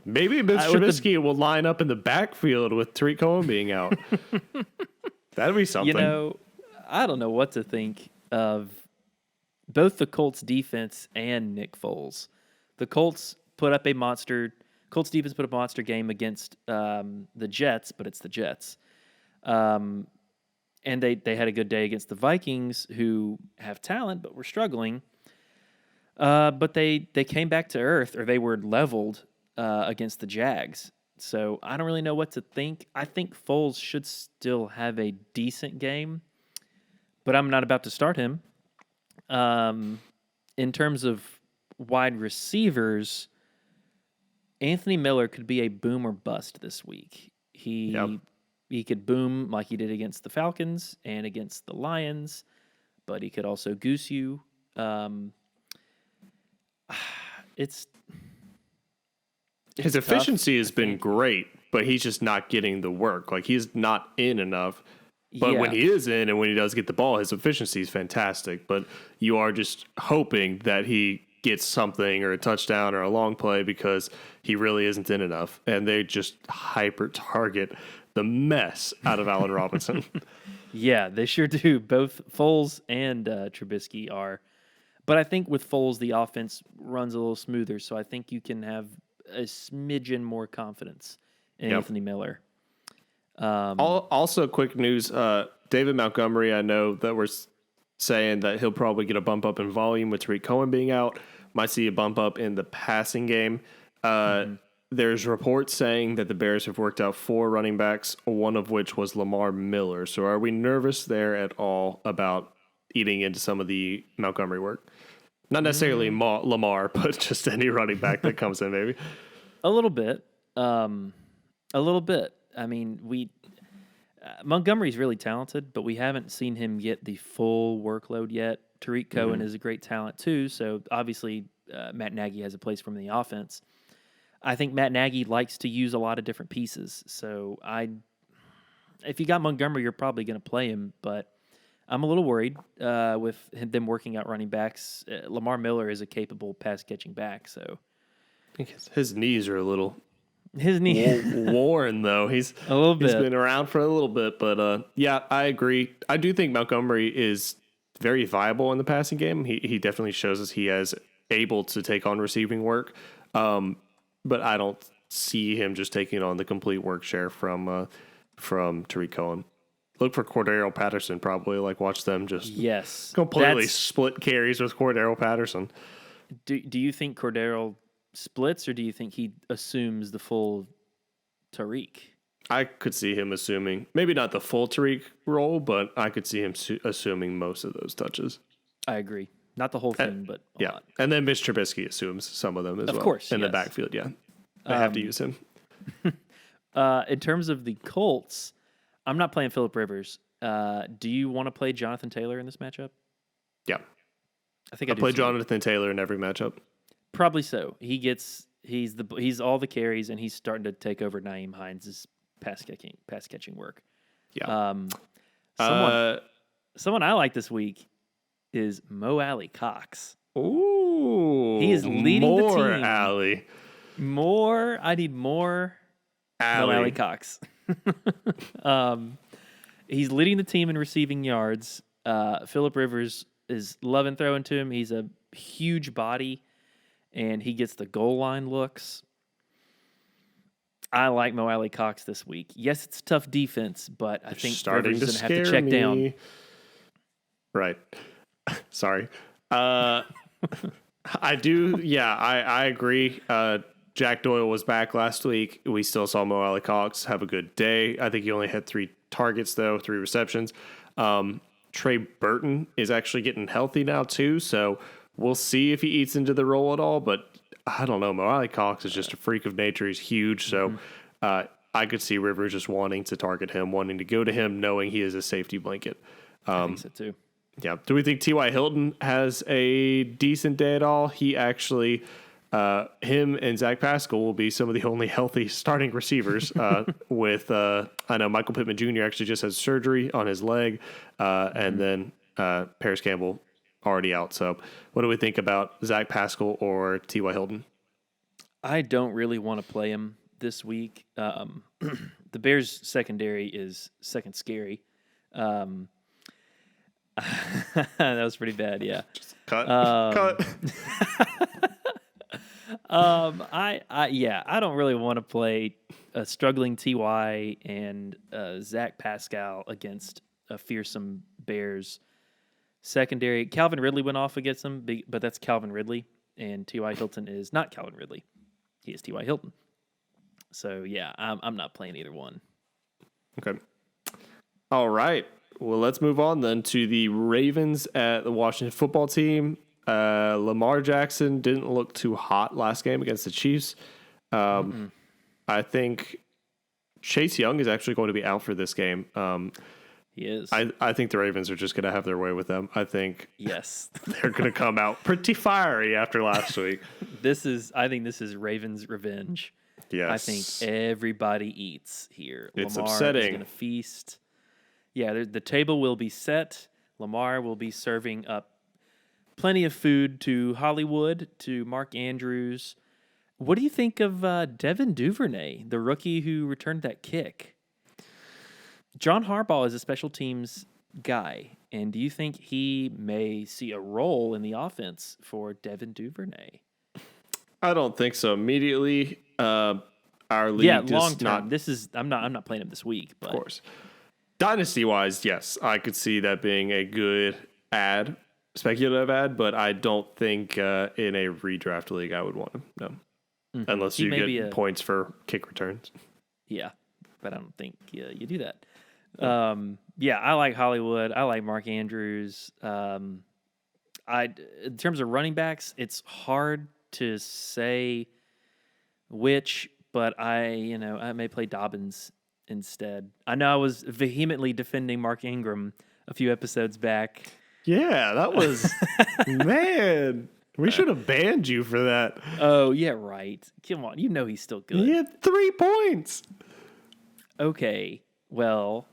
Maybe Mitch Trubisky will line up in the backfield with Tariq Cohen being out. That'd be something. I don't know what to think of both the Colts defense and Nick Foles. The Colts put up a monster. Colts defense put up a monster game against the Jets, but it's the Jets. and they had a good day against the Vikings, who have talent but were struggling. But they came back to earth, or they were leveled against the Jags. So I don't really know what to think. I think Foles should still have a decent game, but I'm not about to start him. In terms of wide receivers, Anthony Miller could be a boom or bust this week. He could boom like he did against the Falcons and against the Lions, but he could also goose you. It's his tough, efficiency has been great, but he's just not getting the work. Like, he's not in enough. But when he is in and when he does get the ball, his efficiency is fantastic. But you are just hoping that he gets something or a touchdown or a long play because he really isn't in enough. And they just hyper target the mess out of Allen Robinson. Yeah, they sure do. Both Foles and Trubisky are. But I think with Foles, the offense runs a little smoother. So I think you can have a smidgen more confidence in Anthony Miller. Also, quick news, David Montgomery, I know that we're saying that he'll probably get a bump up in volume with Tariq Cohen being out. Might see a bump up in the passing game. There's reports saying that the Bears have worked out 4 running backs, one of which was Lamar Miller. So are we nervous there at all about eating into some of the Montgomery work? Not necessarily Lamar, but just any running back that comes in, maybe. A little bit. I mean, Montgomery's really talented, but we haven't seen him get the full workload yet. Tariq Cohen is a great talent too, so obviously Matt Nagy has a place for him in the offense. I think Matt Nagy likes to use a lot of different pieces, so if you got Montgomery, you're probably going to play him, but I'm a little worried with them working out running backs. Lamar Miller is a capable pass-catching back, so I think his knees are a little worn, though. He's a little bit. He's been around for a little bit, but yeah, I agree. I do think Montgomery is very viable in the passing game. He definitely shows us he is able to take on receiving work, but I don't see him just taking on the complete work share from Tariq Cohen. Look for Cordero Patterson, probably. Like, watch them just completely split carries with Cordero Patterson. Do you think Cordero splits, or do you think he assumes the full Tariq? I could see him assuming, maybe not the full Tariq role, but I could see him assuming most of those touches. I agree. Not the whole thing, but a lot. And then Mitch Trubisky assumes some of them as well. Of course, in the backfield, yeah. They have to use him. In terms of the Colts, I'm not playing Phillip Rivers. Do you want to play Jonathan Taylor in this matchup? Yeah. I think I play Jonathan Taylor in every matchup. Probably so. He's all the carries, and he's starting to take over Nyheim Hines' pass catching work. Yeah. Someone I like this week is Mo Alley Cox. Ooh. He is leading the team. More Alley. I need more Mo Alley Cox. He's leading the team in receiving yards. Phillip Rivers is loving throwing to him. He's a huge body, and he gets the goal line looks. I like Mo Alley Cox this week. Yes, it's tough defense, but I think Rivers is going to have to check down. Right. Sorry. I do. Yeah, I agree. Jack Doyle was back last week. We still saw Mo Alley Cox have a good day. I think he only had 3 targets, though, 3 receptions. Trey Burton is actually getting healthy now, too, so we'll see if he eats into the role at all, but I don't know. Mo Alley Cox is just a freak of nature. He's huge, so I could see Rivers just wanting to target him, wanting to go to him, knowing he is a safety blanket. I think so, too. Yeah. Do we think T.Y. Hilton has a decent day at all? He actually... him and Zach Pascal will be some of the only healthy starting receivers with, I know Michael Pittman Jr. actually just has surgery on his leg, and then Paris Campbell already out. So what do we think about Zach Pascal or T.Y. Hilton? I don't really want to play him this week. The Bears secondary is second scary. That was pretty bad. Yeah. Just cut. I don't really want to play a struggling TY and Zach Pascal against a fearsome Bears secondary. Calvin Ridley went off against them, but that's Calvin Ridley, and T.Y. Hilton is not Calvin Ridley. He is T.Y. Hilton. So, yeah, I'm not playing either one. Okay. All right. Well, let's move on then to the Ravens at the Washington football team. Lamar Jackson didn't look too hot last game against the Chiefs. I think Chase Young is actually going to be out for this game. He is. I think the Ravens are just going to have their way with them. I think yes, they're going to come out pretty fiery after last week. I think this is Ravens' revenge. Yes. I think everybody eats here. It's Lamar upsetting. is going to feast. Yeah, the table will be set. Lamar will be serving up plenty of food to Hollywood, to Mark Andrews. What do you think of Devin Duvernay, the rookie who returned that kick? John Harbaugh is a special teams guy, and do you think he may see a role in the offense for Devin Duvernay? I don't think so immediately. Our league long not. term. I'm not playing him this week, but Of course. Dynasty wise, yes, I could see that being a good ad, speculative ad, but I don't think in a redraft league I would want him. No, unless you get points for kick returns. Yeah, but I don't think you do that. I like Hollywood. I like Mark Andrews. In terms of running backs, it's hard to say which, but I may play Dobbins instead. I know I was vehemently defending Mark Ingram a few episodes back. Yeah, that was man. We should have banned you for that. Oh yeah, right. Come on, he's still good. He had 3 points. Okay, well,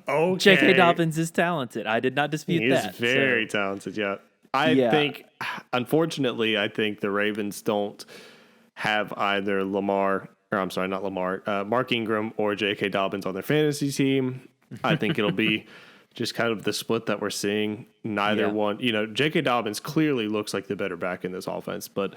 okay. J.K. Dobbins is talented. I did not dispute that. He's very talented. Yeah, I think. Unfortunately, I think the Ravens don't have either Mark Ingram or J.K. Dobbins on their fantasy team. I think it'll be just kind of the split that we're seeing. Neither one. J.K. Dobbins clearly looks like the better back in this offense, but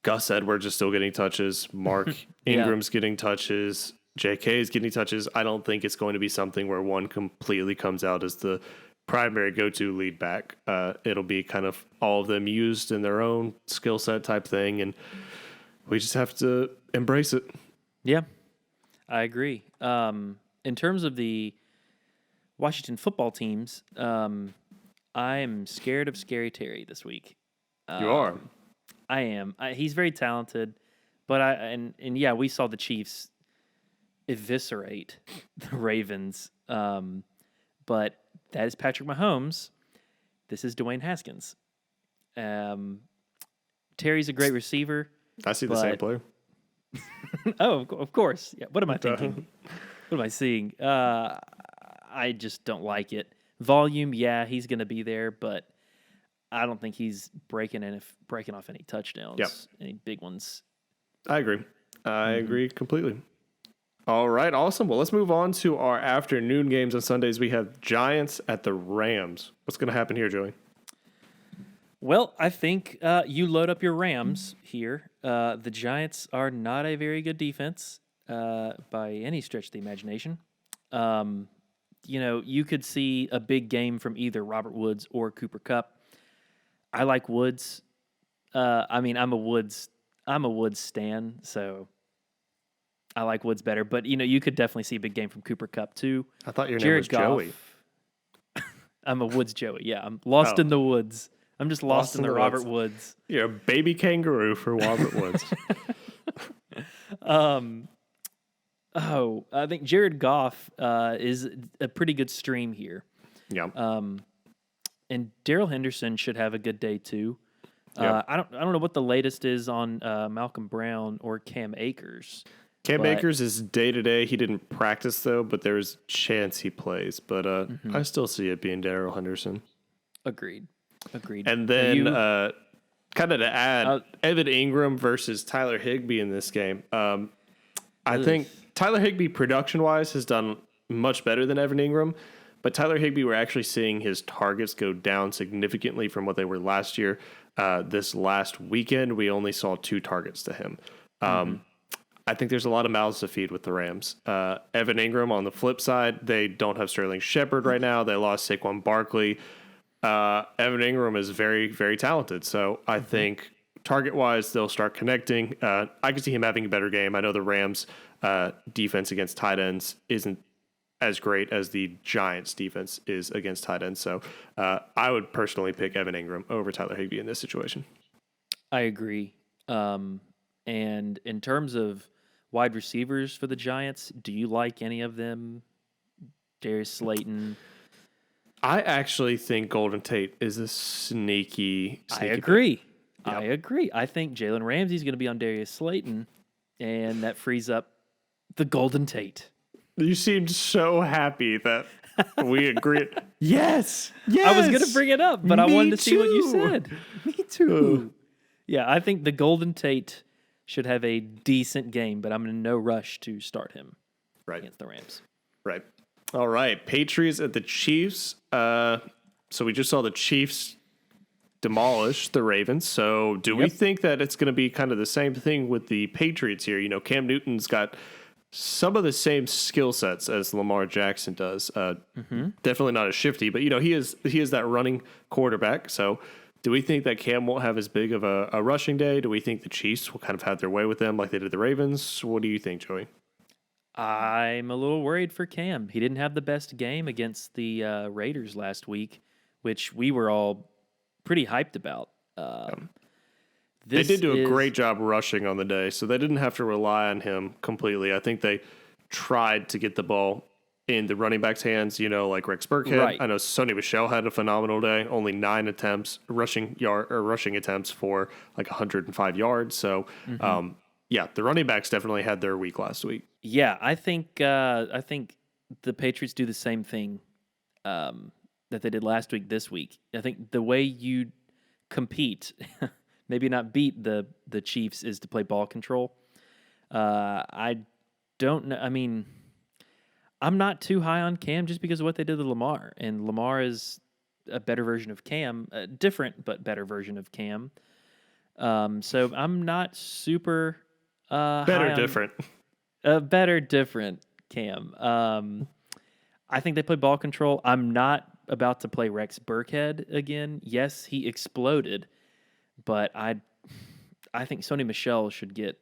Gus Edwards is still getting touches. Mark Ingram's getting touches. J.K. is getting touches. I don't think it's going to be something where one completely comes out as the primary go-to lead back. It'll be kind of all of them used in their own skill set type thing, and we just have to embrace it. Yeah, I agree. In terms of the Washington football teams, I am scared of Scary Terry this week. You are? I am. He's very talented, but we saw the Chiefs eviscerate the Ravens. But that is Patrick Mahomes. This is Dwayne Haskins. Terry's a great receiver. I see the same player. Oh, of course. Yeah. What am I thinking? What am I seeing? I just don't like it. Volume, yeah, he's going to be there, but I don't think he's breaking off any touchdowns, any big ones. I agree. I agree completely. All right, awesome. Well, let's move on to our afternoon games on Sundays. We have Giants at the Rams. What's going to happen here, Joey? Well, I think you load up your Rams here. The Giants are not a very good defense by any stretch of the imagination. You could see a big game from either Robert Woods or Cooper Kupp. I like Woods. I'm a Woods stan, so I like Woods better. But you could definitely see a big game from Cooper Kupp too. I thought your name was Joey. I'm a Woods Joey. Yeah, I'm lost in the woods. I'm just lost in the Robert Woods. You're a baby kangaroo for Robert Woods. I think Jared Goff is a pretty good stream here. Yeah. And Darrell Henderson should have a good day too. Yep. I don't know what the latest is on Malcolm Brown or Cam Akers. Cam Akers is day to day. He didn't practice though, but there's a chance he plays. But I still see it being Darrell Henderson. Agreed. And then kind of to add, Evan Ingram versus Tyler Higbee in this game. I think Tyler Higbee production-wise has done much better than Evan Ingram, but Tyler Higbee, we're actually seeing his targets go down significantly from what they were last year. This last weekend, we only saw 2 targets to him. I think there's a lot of mouths to feed with the Rams. Evan Ingram on the flip side, they don't have Sterling Shepard right now. They lost Saquon Barkley. Evan Ingram is very, very talented. So I think target-wise, they'll start connecting. I can see him having a better game. I know the Rams' defense against tight ends isn't as great as the Giants' defense is against tight ends. So I would personally pick Evan Ingram over Tyler Higbee in this situation. I agree. And in terms of wide receivers for the Giants, do you like any of them? Darius Slayton. I actually think Golden Tate is a sneaky I agree. Pick. I agree. I think Jalen Ramsey's going to be on Darius Slayton, and that frees up the Golden Tate. You seemed so happy that we agreed. Yes. I was going to bring it up, but I wanted to see what you too. said. Me too. Yeah, I think the Golden Tate should have a decent game, but I'm in no rush to start him against the Rams. Right. All right. Patriots at the Chiefs. So we just saw the Chiefs demolish the Ravens. So do we think that it's going to be kind of the same thing with the Patriots here? You know, Cam Newton's got some of the same skill sets as Lamar Jackson does. Definitely not as shifty, but, you know, he is that running quarterback. So do we think that Cam won't have as big of a rushing day? Do we think the Chiefs will kind of have their way with them like they did the Ravens? What do you think, Joey? I'm a little worried for Cam. He didn't have the best game against the Raiders last week, which we were all pretty hyped about. They did do a great job rushing on the day, so they didn't have to rely on him completely. I think they tried to get the ball in the running back's hands, you know, like Rex Burkhead. Right. I know Sony Michel had a phenomenal day, only 9 attempts, rushing attempts for like 105 yards. So, yeah, the running backs definitely had their week last week. Yeah, I think the Patriots do the same thing that they did last week this week. I think the way you compete, maybe not beat the Chiefs, is to play ball control. I don't know. I mean, I'm not too high on Cam just because of what they did to Lamar, and Lamar is a better version of Cam, a different but better version of Cam. So I'm not super Different. A better, different Cam. I think they play ball control. I'm not about to play Rex Burkhead again. Yes, he exploded, but I think Sony Michel should get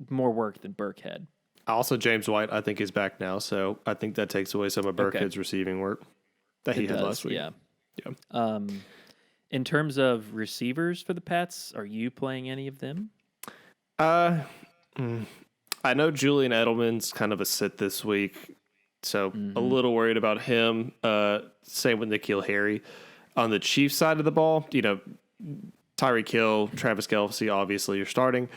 more work than Burkhead. Also, James White, I think, is back now, so I think that takes away some of Burkhead's receiving work that he had last week. Yeah. In terms of receivers for the Pats, are you playing any of them? I know Julian Edelman's kind of a sit this week, so a little worried about him. Same with N'Keal Harry. On the Chiefs side of the ball, you know, Tyreek Hill, Travis Kelce, obviously you're starting.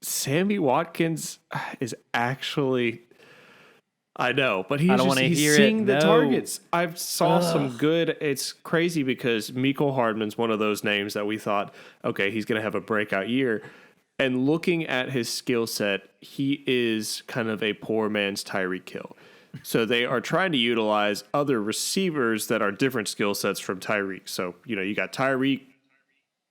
Sammy Watkins is actually, I know, but he's seeing the targets. I saw some good. It's crazy because Mecole Hardman's one of those names that we thought, okay, he's going to have a breakout year. And looking at his skill set, he is kind of a poor man's Tyreek Hill. So they are trying to utilize other receivers that are different skill sets from Tyreek. So, you know, you got Tyreek,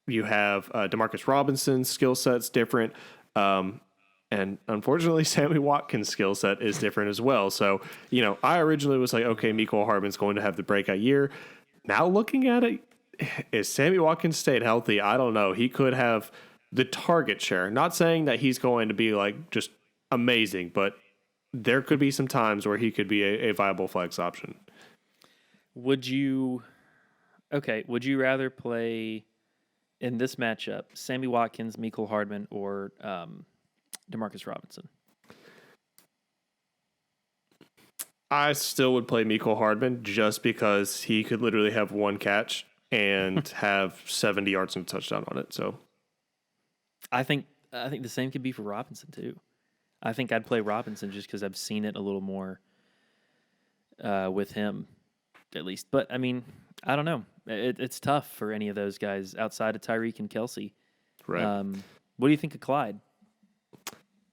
you have Demarcus Robinson's skill set's different. And unfortunately, Sammy Watkins' skill set is different as well. So, you know, I originally was like, okay, Mecole Hardman's going to have the breakout year. Now looking at it, if Sammy Watkins stayed healthy, I don't know. He could have the target share. Not saying that he's going to be like just amazing, but there could be some times where he could be a viable flex option. Would you rather play in this matchup Sammy Watkins, Mecole Hardman, or Demarcus Robinson? I still would play Mecole Hardman just because he could literally have one catch and have 70 yards and a touchdown on it. So I think the same could be for Robinson too. I think I'd play Robinson just because I've seen it a little more with him, at least. But I mean, I don't know. It's tough for any of those guys outside of Tyreek and Kelce. Right. What do you think of Clyde?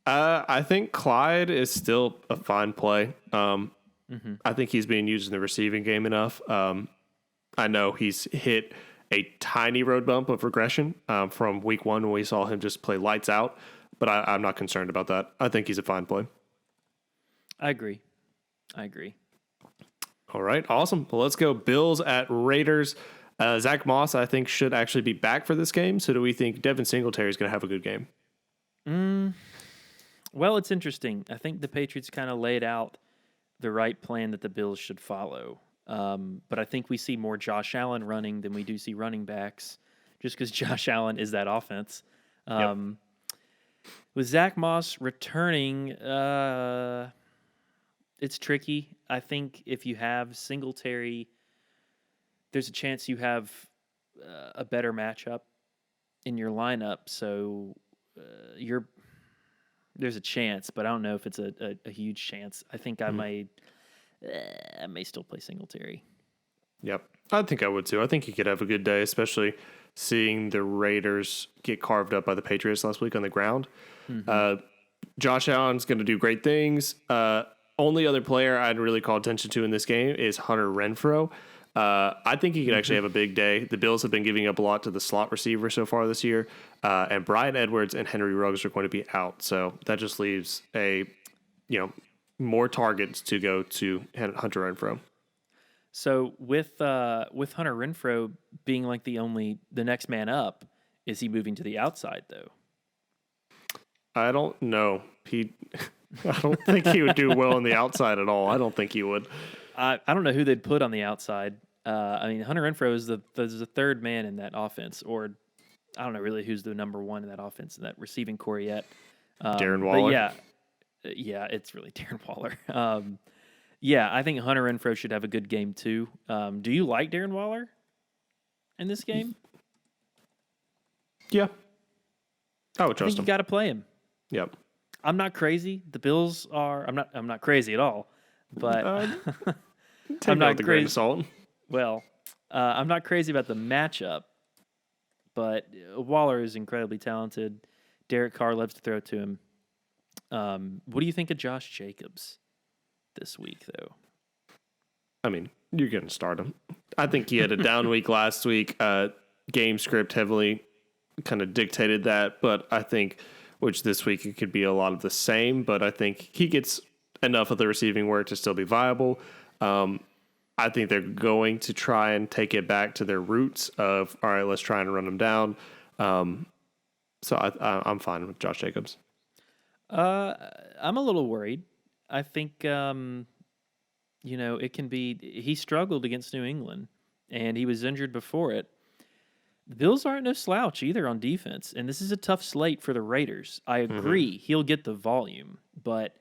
I think Clyde is still a fine play. I think he's being used in the receiving game enough. I know he's hit a tiny road bump of regression from week one when we saw him just play lights out. but I'm not concerned about that. I think he's a fine play. I agree. All right, awesome. Well, let's go Bills at Raiders. Zach Moss, I think, should actually be back for this game. So do we think Devin Singletary is going to have a good game? Well, it's interesting. I think the Patriots kind of laid out the right plan that the Bills should follow. But I think we see more Josh Allen running than we do see running backs, just because Josh Allen is that offense. With Zach Moss returning, it's tricky. I think if you have Singletary, there's a chance you have a better matchup in your lineup. So there's a chance, but I don't know if it's a huge chance. I think I may still play Singletary. Yep. I think I would too. I think he could have a good day, especially seeing the Raiders get carved up by the Patriots last week on the ground. Josh Allen's going to do great things. Only other player I'd really call attention to in this game is Hunter Renfrow. I think he could actually have a big day. The Bills have been giving up a lot to the slot receiver so far this year, and Bryan Edwards and Henry Ruggs are going to be out. So that just leaves more targets to go to Hunter Renfrow. So with Hunter Renfrow being like the next man up, is he moving to the outside though? I don't know. I don't think he would do well on the outside at all. I don't think he would. I don't know who they'd put on the outside. Hunter Renfrow is the third man in that offense, or I don't know really who's the number one in that offense in that receiving core yet. Darren Waller. But yeah, it's really Darren Waller. I think Hunter Renfrow should have a good game too. Do you like Darren Waller in this game? Yeah, I would trust I think him. You got to play him. Yep. I'm not crazy. The Bills are. I'm not crazy at all. But I'm not crazy. Salt. Well, I'm not crazy about the matchup. But Waller is incredibly talented. Derek Carr loves to throw to him. What do you think of Josh Jacobs this week, though? I mean, you're going to start him. I think he had a down week last week. Game script heavily kind of dictated that, but I think, which this week it could be a lot of the same, but I think he gets enough of the receiving work to still be viable. I think they're going to try and take it back to their roots of, all right, let's try and run them down. So I'm fine with Josh Jacobs. I'm a little worried. I think, it can be, he struggled against New England and he was injured before it. The Bills aren't no slouch either on defense, and this is a tough slate for the Raiders. I agree. He'll get the volume, but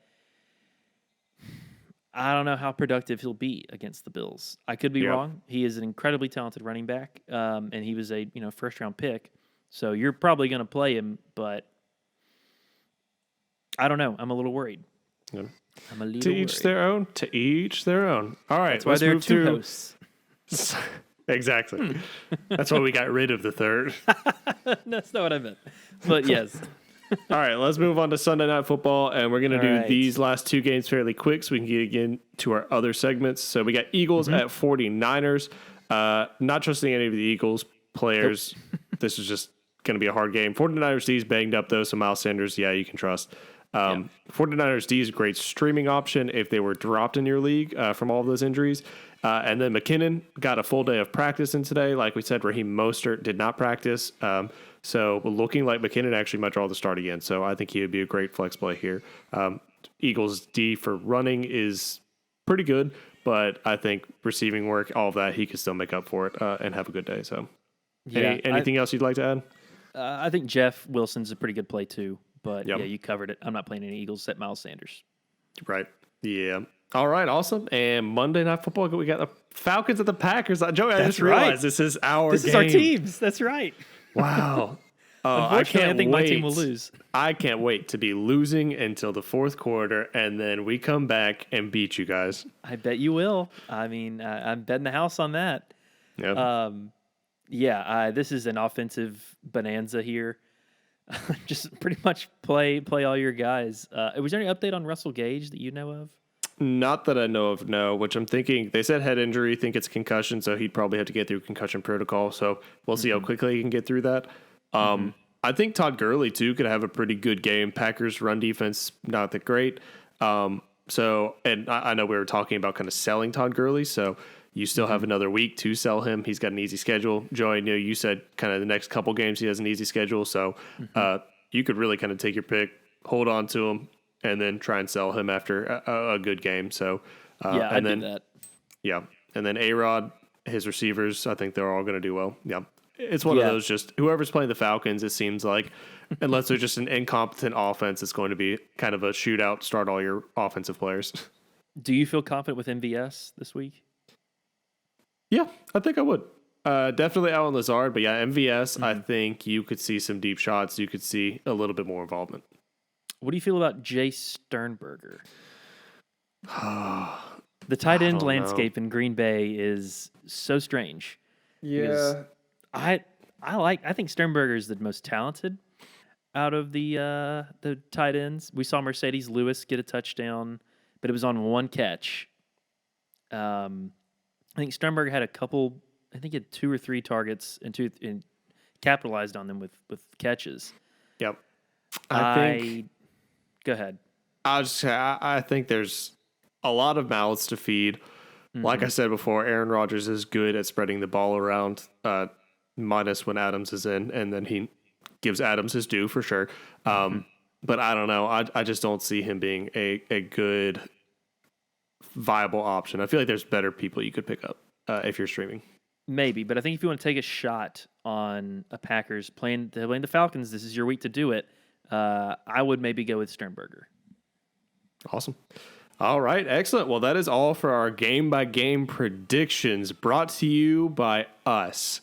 I don't know how productive he'll be against the Bills. I could be wrong. He is an incredibly talented running back, and he was a first-round pick, so you're probably going to play him, but I don't know. I'm a little worried. Yeah. I'm a little to each worried. their own. To each their own. All right. That's why there are two hosts. Exactly. That's why we got rid of the third. That's not what I meant. But yes. All right, let's move on to Sunday Night Football, and we're going to do these last two games fairly quick so we can get again to our other segments. So we got Eagles at 49ers. Not trusting any of the Eagles players. Nope. This is just going to be a hard game. 49ers D's banged up, though, so Miles Sanders, you can trust. 49ers D is a great streaming option if they were dropped in your league from all of those injuries. And then McKinnon got a full day of practice in today. Like we said, Raheem Mostert did not practice. So looking like McKinnon actually might draw the start again. So I think he would be a great flex play here. Eagles D for running is pretty good, but I think receiving work, all of that, he could still make up for it and have a good day. So anything else you'd like to add? I think Jeff Wilson's a pretty good play too. But yeah, you covered it. I'm not playing any Eagles except Miles Sanders. Right. Yeah. All right. Awesome. And Monday Night Football, we got the Falcons at the Packers. Joey, I just realized this is our game. This is our teams. That's right. Wow. Unfortunately, I think my team will lose. I can't wait to be losing until the fourth quarter, and then we come back and beat you guys. I bet you will. I mean, I'm betting the house on that. Yep. This is an offensive bonanza here. Just pretty much play all your guys. Was there any update on Russell Gage that you know of? Not that I know of, no. Which I'm thinking, they said head injury, think it's concussion, so he'd probably have to get through concussion protocol. So we'll see how quickly he can get through that. I think Todd Gurley, too, could have a pretty good game. Packers' run defense, not that great. And I know we were talking about kind of selling Todd Gurley, so you still have another week to sell him. He's got an easy schedule. Joey, I know you said kind of the next couple games he has an easy schedule, so you could really kind of take your pick, hold on to him, and then try and sell him after a good game. So I'd do that. Yeah, and then A-Rod, his receivers, I think they're all going to do well. Yeah. It's one of those, just whoever's playing the Falcons, it seems like, unless they're just an incompetent offense, it's going to be kind of a shootout, start all your offensive players. Do you feel confident with MVS this week? Yeah, I think I would. Definitely Allen Lazard, but yeah, MVS, I think you could see some deep shots. You could see a little bit more involvement. What do you feel about Jay Sternberger? The tight end landscape in Green Bay is so strange. Yeah. I think Sternberger is the most talented out of the tight ends. We saw Mercedes Lewis get a touchdown, but it was on one catch. I think Sternberger had he had 2 or 3 targets and capitalized on them with catches. Yep. Go ahead. I think there's a lot of mouths to feed. Like I said before, Aaron Rodgers is good at spreading the ball around, minus when Adams is in, and then he gives Adams his due for sure. But I don't know. I just don't see him being a good, viable option. I feel like there's better people you could pick up if you're streaming. Maybe, but I think if you want to take a shot on a Packers playing the Falcons, this is your week to do it. I would maybe go with Sternberger. Awesome. All right, excellent. Well, that is all for our game-by-game predictions brought to you by us.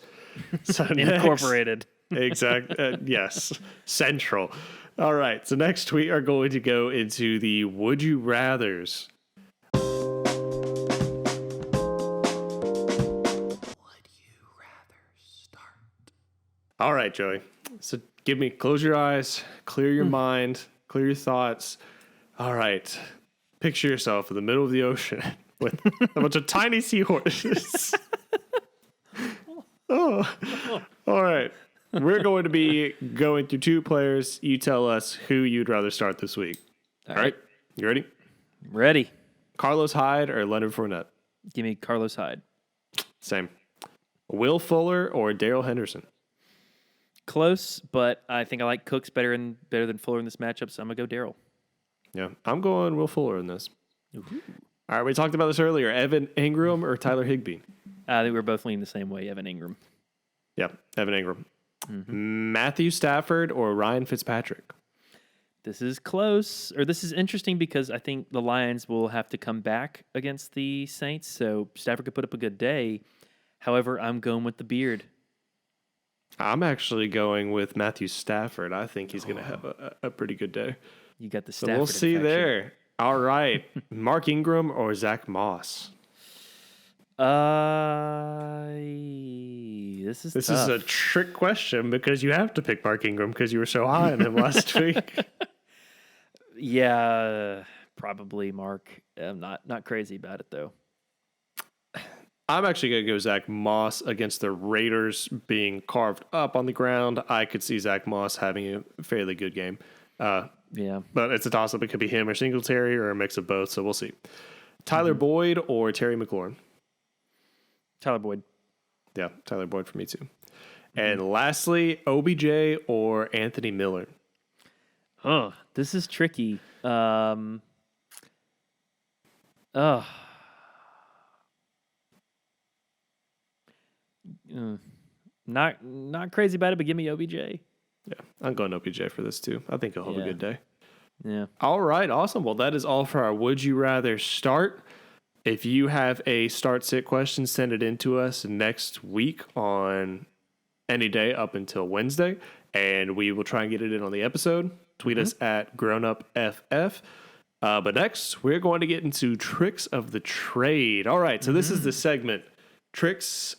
So Incorporated. Exactly. Yes. Central. All right, so next we are going to go into the Would You Rathers. Would you rather start? All right, Joey. So close your eyes, clear your mind, clear your thoughts. All right. Picture yourself in the middle of the ocean with a bunch of tiny seahorses. All right. We're going to be going through 2 players. You tell us who you'd rather start this week. All right. You ready? Ready. Carlos Hyde or Leonard Fournette? Give me Carlos Hyde. Same. Will Fuller or Darrell Henderson? Close, but I think I like Cooks better than Fuller in this matchup, so I'm going to go Darrell. Yeah, I'm going Will Fuller in this. Ooh. All right, we talked about this earlier. Evan Ingram or Tyler Higbee? I think we're both leaning the same way, Evan Ingram. Yep, Evan Ingram. Matthew Stafford or Ryan Fitzpatrick? This is close, or this is interesting because I think the Lions will have to come back against the Saints, so Stafford could put up a good day. However, I'm going with the beard. I'm actually going with Matthew Stafford. I think he's going to have a pretty good day. You got the So Stafford we'll see infection. there. All right. Mark Ingram or Zach Moss? This is This tough. is a trick question because you have to pick Mark Ingram because you were so high on him last week. Yeah, probably Mark. I'm not crazy about it though. I'm actually going to go Zach Moss against the Raiders being carved up on the ground. I could see Zach Moss having a fairly good game. Yeah. But it's a toss-up. It could be him or Singletary or a mix of both, so we'll see. Tyler Boyd or Terry McLaurin? Tyler Boyd. Yeah, Tyler Boyd for me too. And lastly, OBJ or Anthony Miller? Oh, this is tricky. Not crazy about it, but give me OBJ. Yeah, I'm going OBJ for this too. I think he'll have a good day. Yeah. All right, awesome. Well, that is all for our Would You Rather start. If you have a start-sit question, send it in to us next week on any day up until Wednesday, and we will try and get it in on the episode. Tweet us at GrownUpFF. But next, we're going to get into Tricks of the Trade. All right, so this is the segment, Tricks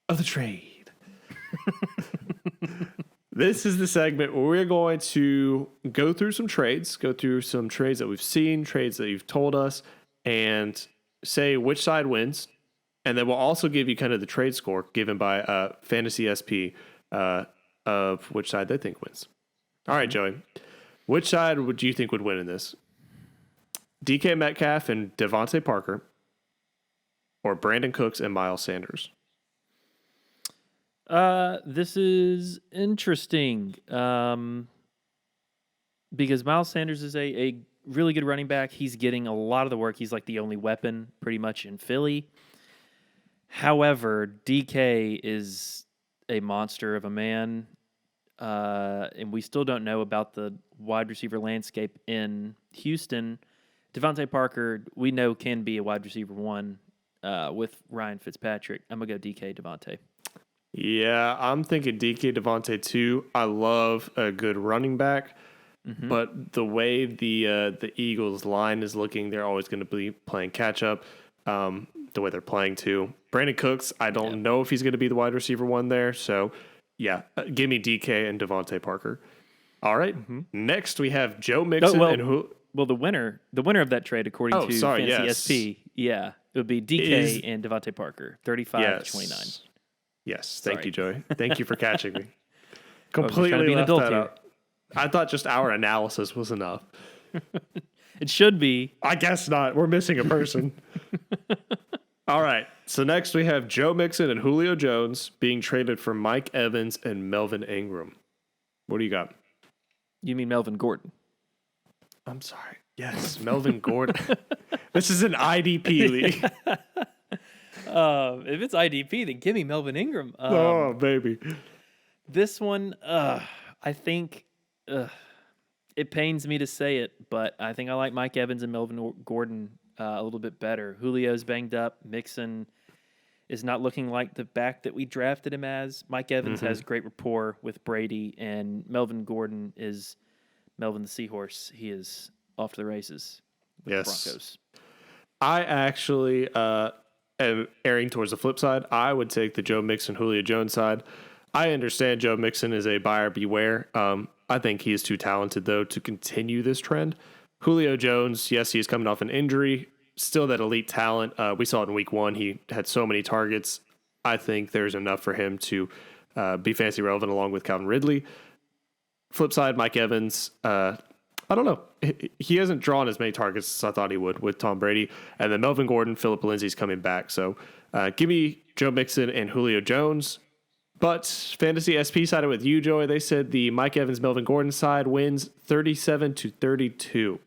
of the Trade. This is the segment where we're going to go through some trades that we've seen, trades that you've told us, and say which side wins. And then we'll also give you kind of the trade score given by Fantasy SP. of which side they think wins. All right, Joey. Which side would you think would win in this? DK Metcalf and Devontae Parker, or Brandon Cooks and Miles Sanders? This is interesting. Because Miles Sanders is a really good running back. He's getting a lot of the work. He's like the only weapon pretty much in Philly. However, DK is a monster of a man. And we still don't know about the wide receiver landscape in Houston. Devontae Parker, we know, can be a wide receiver one with Ryan Fitzpatrick. I'm going to go DK Devontae. Yeah, I'm thinking DK Devontae too. I love a good running back, but the way the Eagles line is looking, they're always going to be playing catch up. The way they're playing too. Brandon Cooks, I don't know if he's going to be the wide receiver one there. So, yeah, give me DK and Devontae Parker. All right. Next, we have Joe Mixon and who? Well, the winner of that trade, according to Fantasy SP, it would be DK and Devontae Parker, 35-29. Yes, thank you, Joey. Thank you for catching me. Completely left that out. I thought just our analysis was enough. It should be. I guess not. We're missing a person. All right. So next we have Joe Mixon and Julio Jones being traded for Mike Evans and Melvin Ingram. What do you got? You mean Melvin Gordon? I'm sorry. Yes, Melvin Gordon. This is an IDP league. If it's IDP, then give me Melvin Ingram. Oh, baby. This one, I think it pains me to say it, but I think I like Mike Evans and Melvin Gordon a little bit better. Julio's banged up. Mixon is not looking like the back that we drafted him as. Mike Evans has great rapport with Brady, and Melvin Gordon is Melvin the Seahorse. He is off to the races with the Broncos. I actually am erring towards the flip side. I would take the Joe Mixon, Julio Jones side. I understand Joe Mixon is a buyer beware. I think he is too talented, though, to continue this trend. Julio Jones, yes, he is coming off an injury. Still that elite talent. We saw it in week one. He had so many targets. I think there's enough for him to be fantasy relevant along with Calvin Ridley. Flip side, Mike Evans. I don't know. He hasn't drawn as many targets as I thought he would with Tom Brady. And then Melvin Gordon, Phillip Lindsay's coming back. So give me Joe Mixon and Julio Jones. But Fantasy SP sided with you, Joey. They said the Mike Evans, Melvin Gordon side wins 37-32.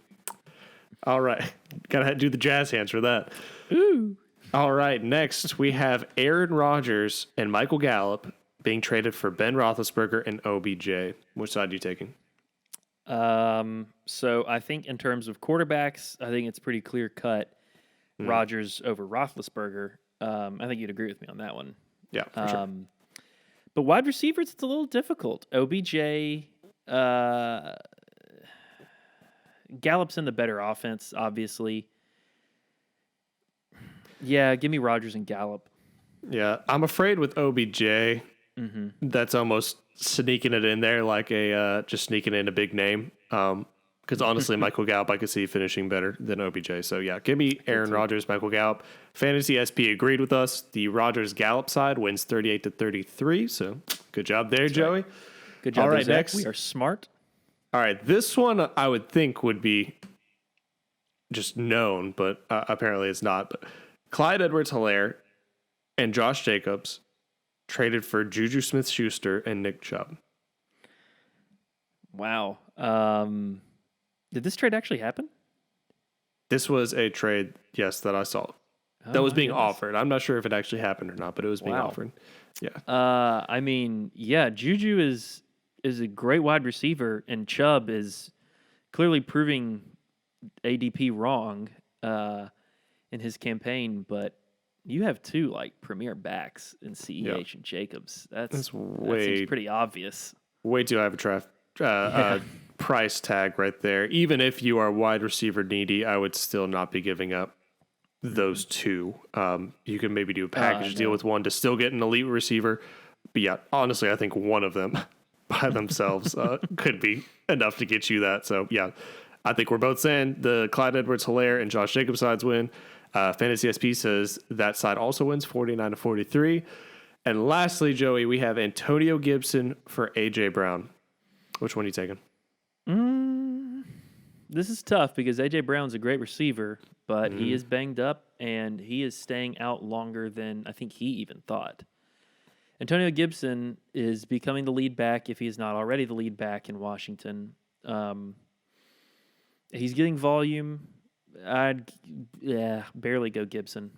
All right. Got to do the jazz hands for that. Ooh. All right. Next, we have Aaron Rodgers and Michael Gallup being traded for Ben Roethlisberger and OBJ. Which side are you taking? So I think in terms of quarterbacks, I think it's pretty clear cut. Rodgers over Roethlisberger. I think you'd agree with me on that one. Yeah, for sure. But wide receivers, it's a little difficult. OBJ, Gallup's in the better offense, obviously. Yeah, give me Rodgers and Gallup. Yeah, I'm afraid with OBJ, that's almost sneaking it in there like just sneaking in a big name. Because honestly, Michael Gallup, I could see finishing better than OBJ. So yeah, give me Aaron Rodgers, Michael Gallup. Fantasy SP agreed with us. The Rodgers Gallup side wins 38-33. So good job there, Joey. Good job. All right, Zach. next. We are smart. All right, this one I would think would be just known, but apparently it's not. But Clyde Edwards-Helaire and Josh Jacobs traded for Juju Smith-Schuster and Nick Chubb. Wow. Did this trade actually happen? This was a trade, yes, that I saw. That was being offered. I'm not sure if it actually happened or not, but it was being offered. Yeah. I mean, yeah, Juju is a great wide receiver, and Chubb is clearly proving ADP wrong in his campaign, but you have two like premier backs in CEH and Jacobs. That seems pretty obvious. Way too high of a draft price tag right there. Even if you are wide receiver needy, I would still not be giving up those two. You can maybe do a package deal with one to still get an elite receiver. But yeah, honestly, I think one of them by themselves could be enough to get you that. So yeah, I think we're both saying the Clyde Edwards-Helaire and Josh Jacobs sides win. Fantasy SP says that side also wins 49-43. And lastly, Joey, we have Antonio Gibson for A.J. Brown. Which one are you taking? This is tough because A.J. Brown's a great receiver, but he is banged up, and he is staying out longer than I think he even thought. Antonio Gibson is becoming the lead back if he is not already the lead back in Washington. He's getting volume. I'd barely go Gibson,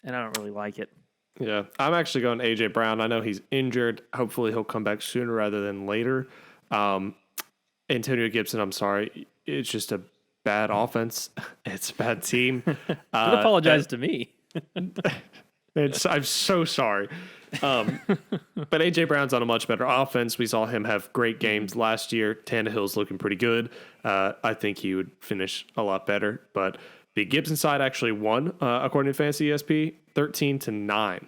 and I don't really like it. Yeah, I'm actually going A.J. Brown. I know he's injured. Hopefully he'll come back sooner rather than later. Antonio Gibson, I'm sorry. It's just a bad offense. It's a bad team. Don't apologize to me. I'm so sorry. But A.J. Brown's on a much better offense. We saw him have great games last year. Tannehill's looking pretty good. I think he would finish a lot better. But the Gibson side actually won, according to Fantasy ESP, 13-9.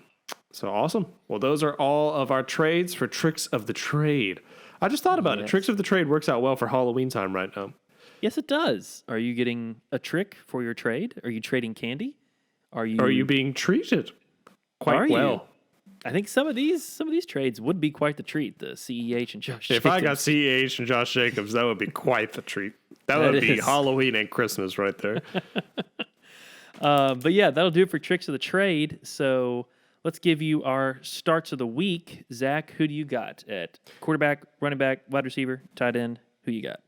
So awesome. Well, those are all of our trades for Tricks of the Trade. I just thought about it. Tricks of the Trade works out well for Halloween time right now. Yes, it does. Are you getting a trick for your trade? Are you trading candy? Are you being treated quite well? I think some of these trades would be quite the treat. The CEH and Josh Jacobs. If I got CEH and Josh Jacobs, that would be quite the treat. That would be Halloween and Christmas right there. But yeah, that'll do it for Tricks of the Trade. So let's give you our starts of the week. Zach, who do you got at quarterback, running back, wide receiver, tight end? Who you got?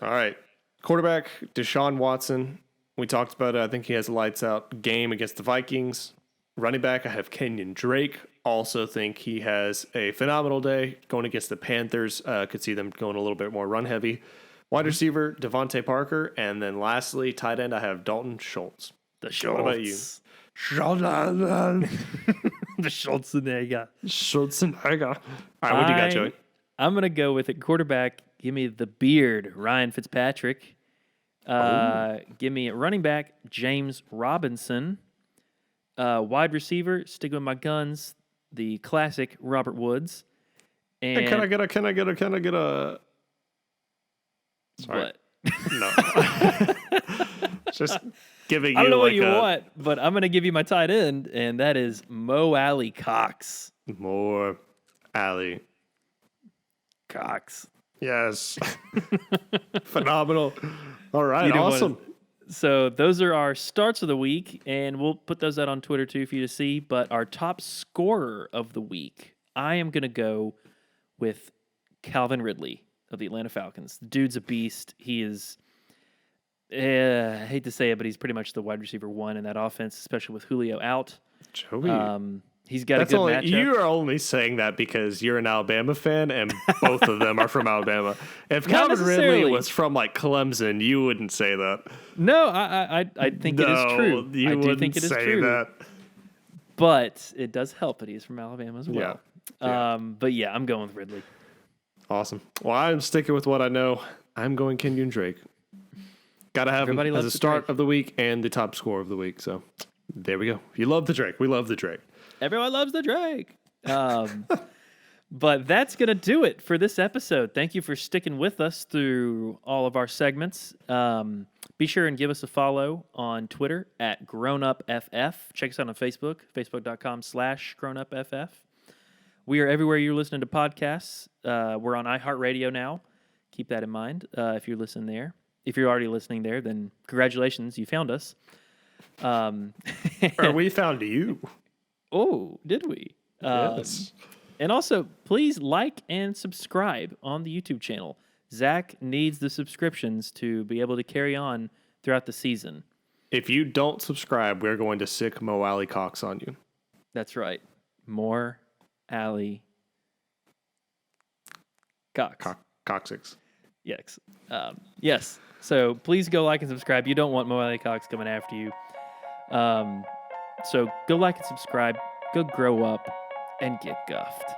All right. Quarterback, Deshaun Watson. We talked about it. I think he has a lights out game against the Vikings. Running back, I have Kenyon Drake. Also think he has a phenomenal day going against the Panthers. Could see them going a little bit more run heavy. Wide receiver, Devontae Parker. And then lastly, tight end, I have Dalton Schultz. The Schultz. What about you? The Schultzenegger. Schultzenegger. All right, what do you got, Joey? I'm going to go with it. Quarterback, give me the beard, Ryan Fitzpatrick. Give me a running back, James Robinson. Wide receiver, stick with my guns, the classic Robert Woods. And hey, can I get a? Sorry. What? No. Just giving you. I don't know what you want, but I'm going to give you my tight end, and that is Mo Alley Cox. More Alley Cox. Yes. Phenomenal. All right. Awesome. So those are our starts of the week, and we'll put those out on Twitter too for you to see. But our top scorer of the week, I am going to go with Calvin Ridley of the Atlanta Falcons. The dude's a beast. He is, I hate to say it, but he's pretty much the wide receiver one in that offense, especially with Julio out. Joey. He's got a good matchup. You are only saying that because you're an Alabama fan, and both of them are from Alabama. If Calvin Ridley was from like Clemson, you wouldn't say that. No, I think it is true. You do think it is true. That. But it does help that he's from Alabama as well. Yeah. But yeah, I'm going with Ridley. Awesome. Well, I'm sticking with what I know. I'm going Kenyon Drake. Got to have him as a start of the week and the top score of the week. So there we go. You love the Drake. We love the Drake. Everyone loves the Drake. But that's going to do it for this episode. Thank you for sticking with us through all of our segments. Be sure and give us a follow on Twitter at GrownUpFF. Check us out on Facebook, facebook.com/GrownUpFF. We are everywhere you're listening to podcasts. We're on iHeartRadio now. Keep that in mind if you're listening there. If you're already listening there, then congratulations, you found us. Or we found you. Oh, did we? Yes. And also, please like and subscribe on the YouTube channel. Zach needs the subscriptions to be able to carry on throughout the season. If you don't subscribe, we're going to sick Mo Alley Cox on you. That's right. More Alley Cox. Coxix. Yes. Yes. So please go like and subscribe. You don't want Mo Alley Cox coming after you. So go like and subscribe, go grow up, and get guffed.